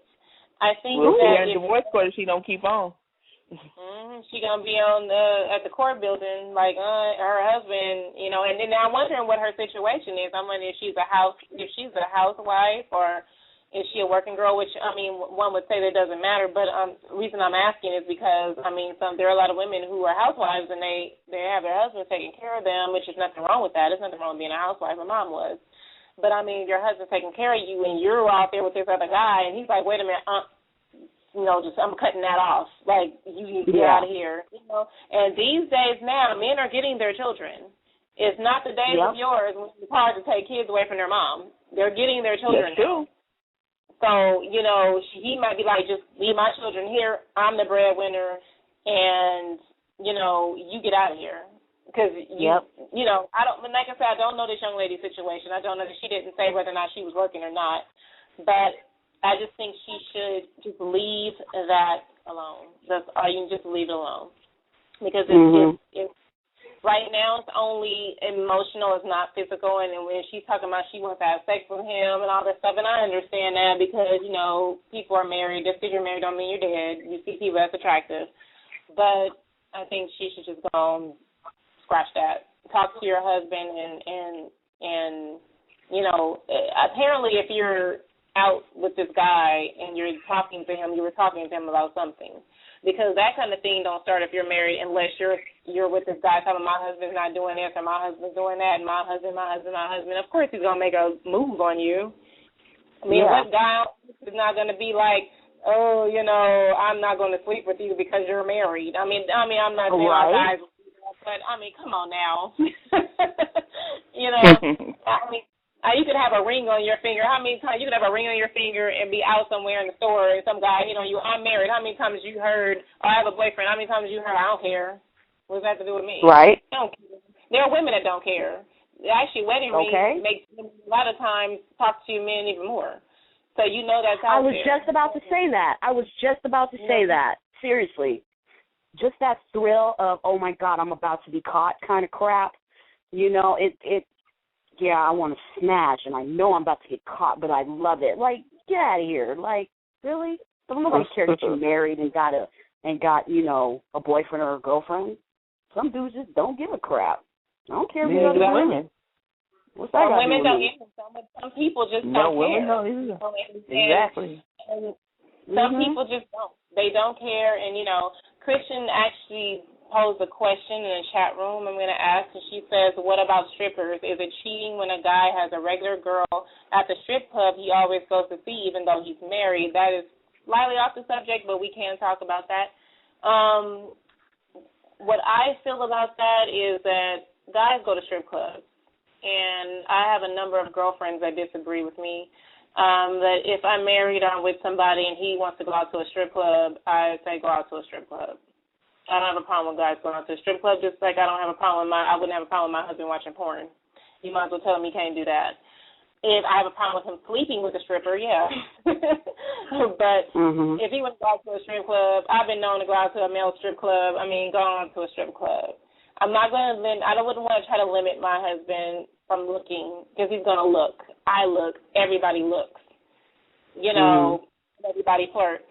I think that in divorce court, she don't keep on. She gonna be on at the court building like her husband, and then I'm wondering what her situation is. I'm wondering if she's a housewife or is she a working girl? Which one would say that doesn't matter. But the reason I'm asking is because there are a lot of women who are housewives and they have their husbands taking care of them, which is nothing wrong with that. There's nothing wrong with being a housewife. My mom was, but your husband's taking care of you and you're out there with this other guy, and he's like, wait a minute, I'm cutting that off. Like, you need to get out of here. And these days now, men are getting their children. It's not the days of yours when it's hard to take kids away from their mom. They're getting their children now. So, he might be like, just leave my children here. I'm the breadwinner, and, you get out of here. Because, I don't, like I said, I don't know this young lady's situation. I don't know that she didn't say whether or not she was working or not. But I just think she should just leave that alone. You can just leave it alone. Because it's right now it's only emotional, it's not physical. And when she's talking about she wants to have sex with him and all that stuff, and I understand that because, people are married. Just because you're married don't mean you're dead. You see people that's attractive. But I think she should just go and scratch that. Talk to your husband and apparently if you're out with this guy and you're talking to him, you were talking to him about something. Because that kind of thing don't start if you're married unless you're with this guy talking, my husband's not doing this or my husband's doing that and my husband. Of course he's going to make a move on you. What guy is not going to be like, I'm not going to sleep with you because you're married. I'm not saying all guys, but come on now. You could have a ring on your finger. How many times you could have a ring on your finger and be out somewhere in the store and some guy, I'm married. How many times you heard, I have a boyfriend. How many times you heard, I don't care. What does that have to do with me? Right. I don't care. There are women that don't care. Actually, wedding rings make a lot of times talk to men even more. So that's out there. I was just about to say that. Seriously. Just that thrill of, oh, my God, I'm about to be caught kind of crap. I want to smash, and I know I'm about to get caught, but I love it. Like, get out of here. Like, really? Don't nobody care that you're married and got a boyfriend or a girlfriend. Some dudes just don't give a crap. I don't care if you other women. What's that got to do with me? Some people just don't care. No, women don't. Exactly. And some people just don't. They don't care, and, Christian actually posed a question in the chat room I'm going to ask, and she says, what about strippers? Is it cheating when a guy has a regular girl at the strip club he always goes to see even though he's married? That is slightly off the subject, but we can talk about that. what I feel about that is that guys go to strip clubs, and I have a number of girlfriends that disagree with me. That if I'm married or I'm with somebody and he wants to go out to a strip club, I say go out to a strip club. I don't have a problem with guys going out to a strip club, just like I wouldn't have a problem with my husband watching porn. You might as well tell him he can't do that. If I have a problem with him sleeping with a stripper, yeah. But if he wants to go out to a strip club, I've been known to go out to a male strip club. I mean, go on to a strip club. I wouldn't want to try to limit my husband from looking, because he's going to look. I look. Everybody looks. You know, everybody flirts.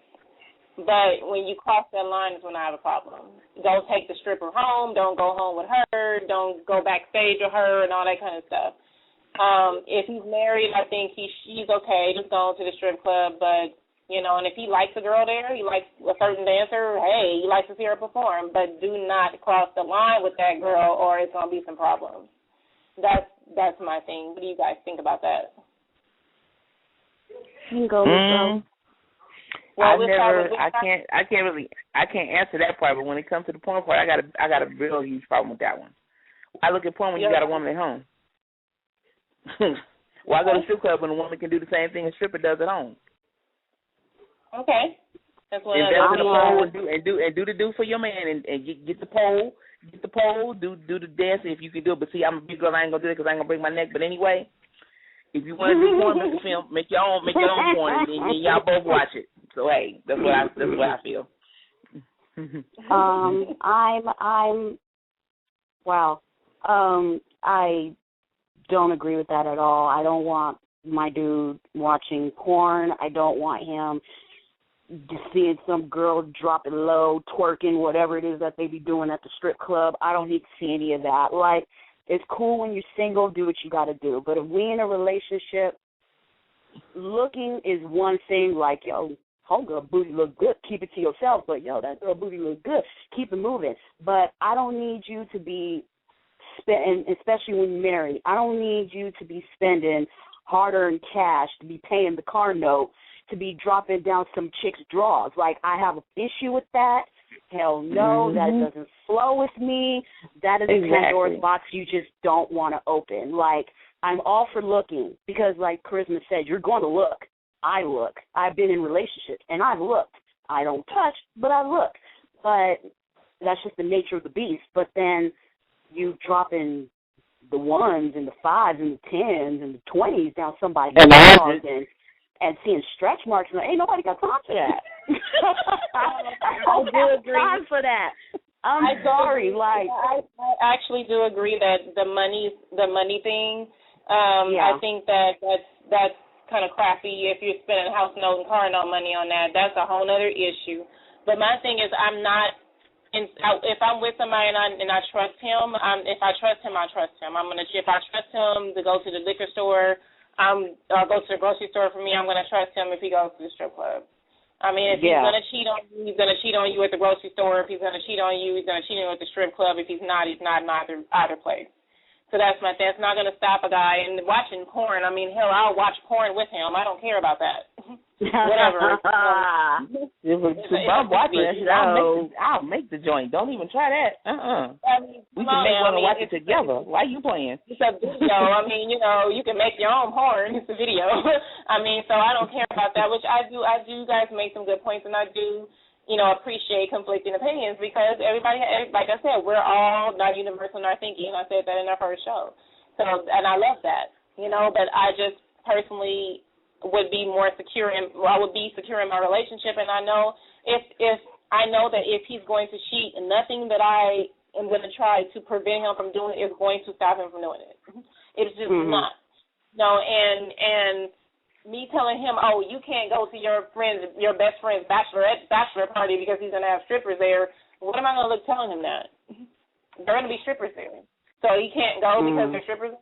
But when you cross that line is when I have a problem. Don't take the stripper home. Don't go home with her. Don't go backstage with her and all that kind of stuff. If he's married, I think he's okay just going to the strip club. But, you know, and if he likes a girl there, he likes a certain dancer, hey, he likes to see her perform. But do not cross the line with that girl or it's going to be some problems. That's my thing. What do you guys think about that? You can go with girl. I can't answer that part, but when it comes to the porn part, I got a real huge problem with that one. I look at porn when you got a woman at home. Why go to the strip club when a woman can do the same thing a stripper does at home? Okay. That's what invest in the pole and do the do for your man and get the pole, do the dance if you can do it. But see, I'm a big girl, I ain't gonna do it because I ain't gonna break my neck. But anyway, if you want to do porn, make a film, make your own porn, and y'all both watch it. So hey, that's what I feel. I don't agree with that at all. I don't want my dude watching porn. I don't want him just seeing some girl drop it low, twerking, whatever it is that they be doing at the strip club. I don't need to see any of that. Like, it's cool when you're single, do what you got to do. But if we in a relationship, looking is one thing, like, yo, homegirl booty look good, keep it to yourself. But, yo, that girl booty look good, keep it moving. But I don't need you to be and especially when you're married, I don't need you to be spending hard-earned cash, to be paying the car note, to be dropping down some chick's drawers. Like, I have an issue with that. Hell no, that doesn't flow with me. That is a Pandora's box you just don't want to open. Like, I'm all for looking because, like Charisma said, you're going to look. I look. I've been in relationships, and I've looked. I don't touch, but I look. But that's just the nature of the beast. But then you dropping the 1s and the 5s and the 10s and the 20s down somebody's dog and seeing stretch marks. Ain't nobody got time for that. I don't have time for that. I'm sorry. Like, I actually do agree that the money thing. I think that's kind of crappy if you're spending house note and car note money on that. That's a whole other issue. But my thing is, I'm not. If I'm with somebody and I trust him, if I trust him, I trust him. If I trust him to go to the liquor store, or go to the grocery store for me, I'm gonna trust him if he goes to the strip club. I mean, if he's gonna cheat on you, he's gonna cheat on you at the grocery store. If he's gonna cheat on you, he's gonna cheat on you at the strip club. If he's not in either place. So that's my thing. It's not gonna stop a guy. And watching porn, I mean, hell, I'll watch porn with him. I don't care about that. Whatever. I'll make the joint. Don't even try that. We can make one and watch it together. Why are you playing? It's a video. I mean, you can make your own porn. It's a video. I mean, so I don't care about that, which I do. You guys make some good points, and I do, appreciate conflicting opinions because everybody, like I said, we're all not universal in our thinking. I said that in our first show. So, and I love that, but I just personally would be more secure I would be secure in my relationship, and I know that if he's going to cheat, nothing that I am going to try to prevent him from doing is going to stop him from doing it. It's just not. And me telling him, oh, you can't go to your best friend's bachelor party because he's going to have strippers there. What am I going to look telling him that? There are going to be strippers there, so he can't go because there's strippers.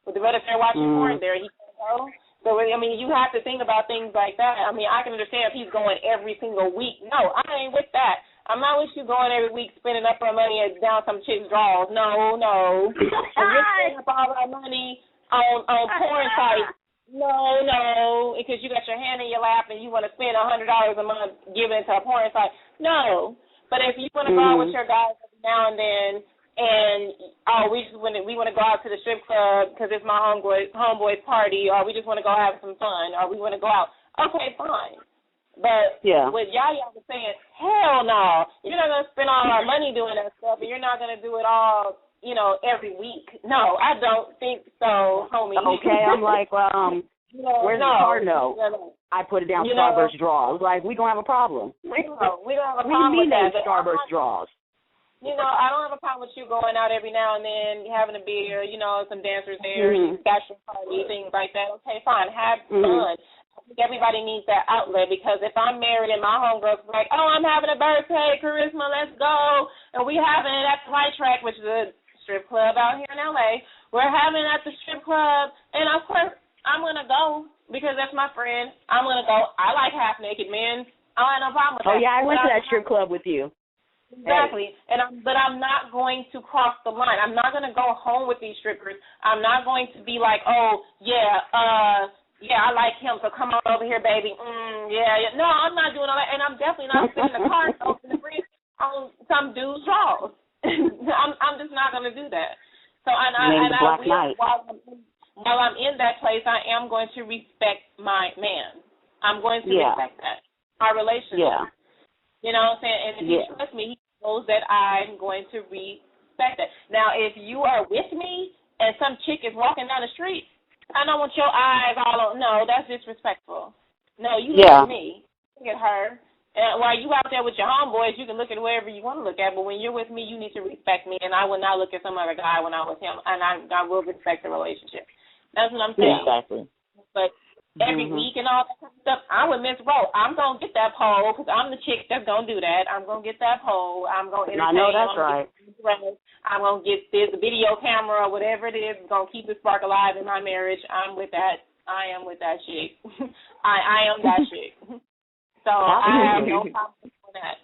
But if they're watching porn there, he can't go. So, I mean, you have to think about things like that. I mean, I can understand if he's going every single week. No, I ain't with that. I'm not with you going every week spending up our money down some chick's drawers. No. If you're spending up all our money on porn sites, no, because you got your hand in your lap and you want to spend $100 a month giving it to a porn site. No. But if you want to go out with your guys every now and then, and we want to go out to the strip club because it's my homeboy's party, or we just want to go have some fun, or we want to go out. Okay, fine. But what Yaya was saying, hell no, you're not gonna spend all our money doing that stuff, and you're not gonna do it all, every week. No, I don't think so, homie. Okay, I'm like, where's the car note? I put it down Starburst draws. Like, we gonna have a problem. We don't have a We problem with that. Starburst draws. I don't have a problem with you going out every now and then, having a beer, some dancers there, bachelor party, things like that. Okay, fine, have fun. I think everybody needs that outlet, because if I'm married and my homegirl's like, oh, I'm having a birthday, Charisma, let's go, and we having it at the Light Track, which is a strip club out here in L.A., we're having it at the strip club, and of course, I'm going to go because that's my friend. I'm going to go. I like half-naked men. I don't have no problem with that. Oh, yeah, I went to that strip club with you. Exactly. Hey. But I'm not going to cross the line. I'm not going to go home with these strippers. I'm not going to be like, oh, I like him, so come on over here, baby. Yeah. No, I'm not doing all that, and I'm definitely not sitting in the car and opening the fridge on some dude's drawers. I'm just not going to do that. So, while I'm in that place, I am going to respect my man. I'm going to respect that, our relationship. Yeah. You know what I'm saying? And if he trusts me, he knows that I'm going to respect that. Now, if you are with me and some chick is walking down the street, I don't want your eyes all on. No, that's disrespectful. No, you look at me. Look at her. And while you out there with your homeboys, you can look at wherever you want to look at. But when you're with me, you need to respect me. And I will not look at some other guy when I'm with him. And I will respect the relationship. That's what I'm saying. Exactly. But every week and all that kind of stuff, I'm with Miss Rowe. I'm going to get that pole because I'm the chick that's going to do that. I'm going to get that pole. I'm going to entertain. I know that's right. I'm going to get this video camera or whatever it is. Going to keep the spark alive in my marriage. I'm with that. I am with that chick. I am that chick. So I have no problem with that.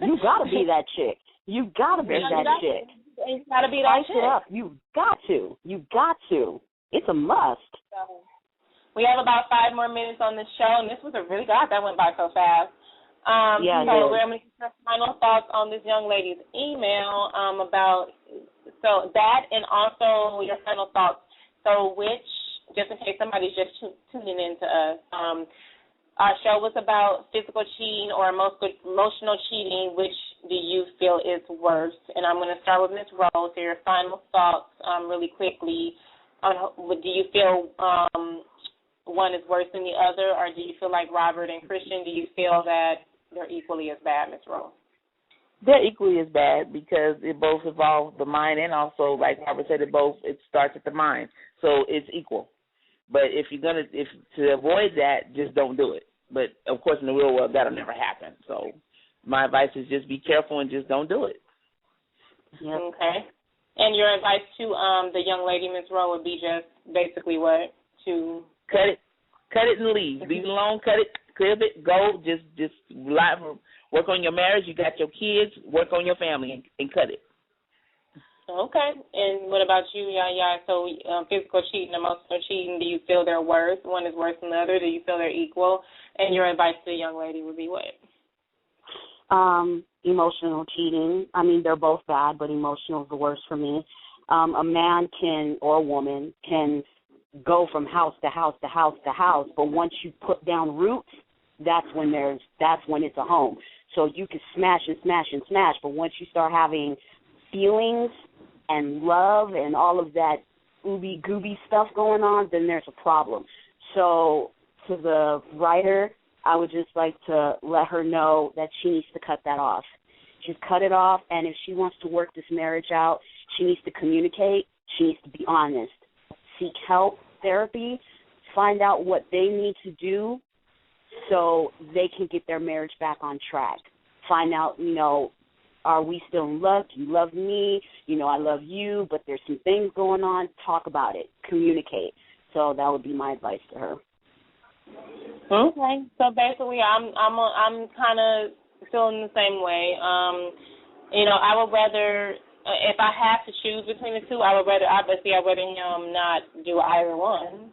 You got to be that chick. You got to be that chick. You got to be that chick. Spice it up. You got to. You got to. It's a must. So, we have about 5 more minutes on this show, and this was a really, God, that went by so fast. So we're going to get your final thoughts on this young lady's email about that, and also your final thoughts. So just in case somebody's just tuning in to us, our show was about physical cheating or emotional cheating. Which do you feel is worse? And I'm going to start with Ms. Rose. So your final thoughts really quickly. Do you feel one is worse than the other, or do you feel like Robert and Christian, do you feel that they're equally as bad, Ms. Rose? They're equally as bad because it both involve the mind, and also, like Robert said, it starts at the mind. So it's equal. But if to avoid that, just don't do it. But, of course, in the real world, that'll never happen. So my advice is just be careful and just don't do it. Yep. Okay. And your advice to the young lady, Ms. Rowe, would be just basically what? To cut it and leave. Leave it alone, cut it, clip it, go. Just work on your marriage. You got your kids. Work on your family and cut it. Okay. And what about you, Yaya? So physical cheating, emotional cheating, do you feel they're worse? One is worse than the other? Do you feel they're equal? And your advice to the young lady would be what? Emotional cheating. I mean, they're both bad, but emotional is the worst for me. A man or a woman can go from house to house to house to house, but once you put down roots, that's when it's a home. So you can smash and smash and smash, but once you start having feelings and love and all of that ooby-gooby stuff going on, then there's a problem. So to the writer, I would just like to let her know that she needs to cut that off. Just cut it off, and if she wants to work this marriage out, she needs to communicate. She needs to be honest. Seek help, therapy, find out what they need to do so they can get their marriage back on track. Find out, are we still in love? Do you love me? I love you, but there's some things going on. Talk about it. Communicate. So that would be my advice to her. Okay. So basically, I'm kind of feeling the same way. I would rather, if I have to choose between the two, I'd rather him not do either one.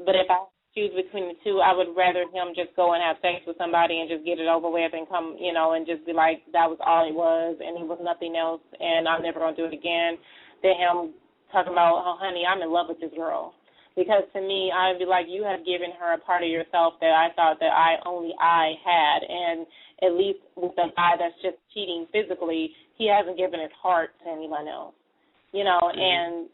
But if I choose between the two, I would rather him just go and have sex with somebody and just get it over with and come, and just be like, that was all it was and it was nothing else and I'm never going to do it again, than him talking about, oh, honey, I'm in love with this girl. Because to me, I'd be like, you have given her a part of yourself that I thought that only I had. And at least with the guy that's just cheating physically, he hasn't given his heart to anyone else. And,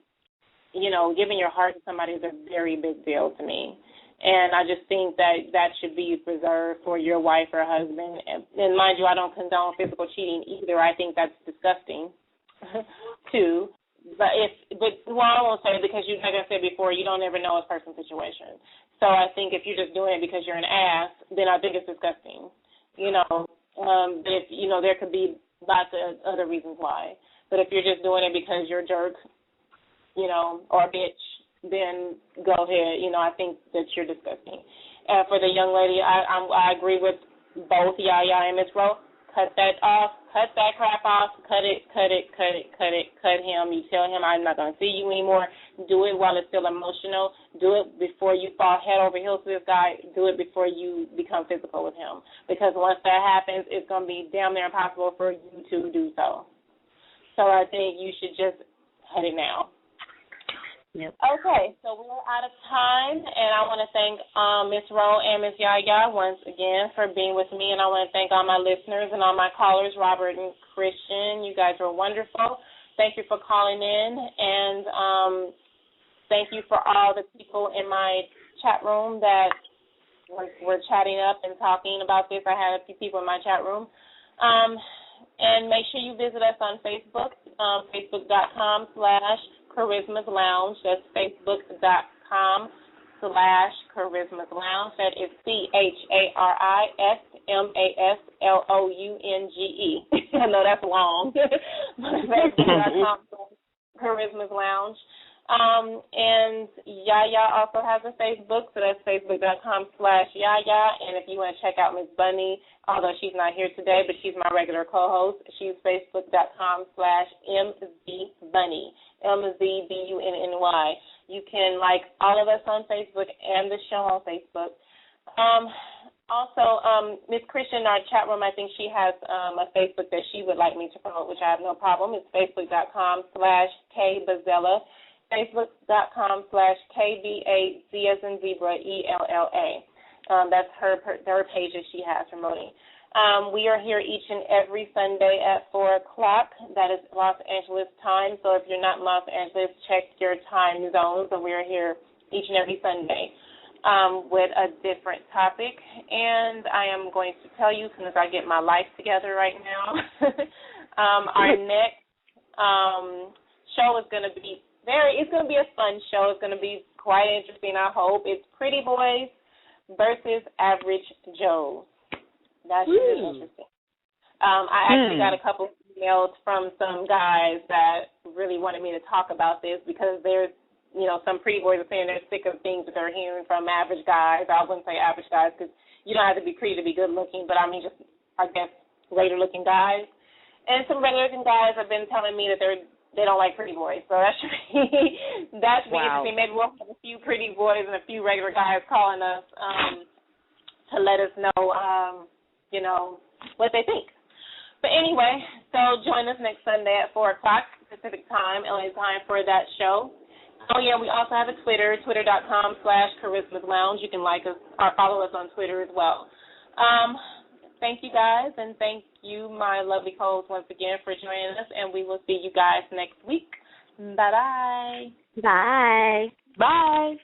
giving your heart to somebody is a very big deal to me. And I just think that should be reserved for your wife or husband. And mind you, I don't condone physical cheating either. I think that's disgusting, too. But I won't say, because like I said before, you don't ever know a person's situation. So I think if you're just doing it because you're an ass, then I think it's disgusting. If there could be lots of other reasons why. But if you're just doing it because you're a jerk, or a bitch, then go ahead. I think that you're disgusting. And for the young lady, I agree with both Yaya and Mz. Cut that off. Cut that crap off. Cut it. Cut him. You tell him, I'm not going to see you anymore. Do it while it's still emotional. Do it before you fall head over heels to this guy. Do it before you become physical with him. Because once that happens, it's going to be damn near impossible for you to do so. So I think you should just cut it now. Yep. Okay, so we're out of time, and I want to thank Ms. Rowe and Ms. Yaya once again for being with me, and I want to thank all my listeners and all my callers, Robert and Christian. You guys were wonderful. Thank you for calling in, and thank you for all the people in my chat room that were chatting up and talking about this. I had a few people in my chat room. And make sure you visit us on Facebook, facebook.com/Charisma's Lounge. That's facebook.com/Charisma's Lounge. That is CHARISMASLOUNGE. I know that's long. Facebook.com/Charisma's Lounge. And Yaya also has a Facebook, so that's facebook.com/Yaya. And if you want to check out Miss Bunny, although she's not here today, but she's my regular co-host, she's facebook.com/MZBunny, MZBUNNY. You can like all of us on Facebook and the show on Facebook. Also, Miss Christian in our chat room, I think she has a Facebook that she would like me to promote, which I have no problem. It's facebook.com/KBazella. Facebook.com/KBAZ as in zebra, ELLA. That's her page that she has promoting. We are here each and every Sunday at 4 o'clock. That is Los Angeles time. So if you're not in Los Angeles, check your time zones. So we are here each and every Sunday with a different topic. And I am going to tell you, as soon as I get my life together right now, our next show is going to be it's going to be a fun show. It's going to be quite interesting, I hope. It's Pretty Boys versus Average Joes. That should be interesting. I actually got a couple of emails from some guys that really wanted me to talk about this because there's, some pretty boys are saying they're sick of things that they're hearing from average guys. I wouldn't say average guys because you don't have to be pretty to be good looking, but I mean just, I guess, regular looking guys. And some regular looking guys have been telling me that they don't like pretty boys, so that should be interesting. Maybe we'll have a few pretty boys and a few regular guys calling us to let us know, what they think. But anyway, so join us next Sunday at 4 o'clock Pacific time, LA time, for that show. Oh yeah, we also have a Twitter, twitter.com/Charisma's Lounge. You can like us or follow us on Twitter as well. Thank you guys, and thank you, my lovely co-hosts, once again for joining us, and we will see you guys next week. Bye-bye. Bye. Bye.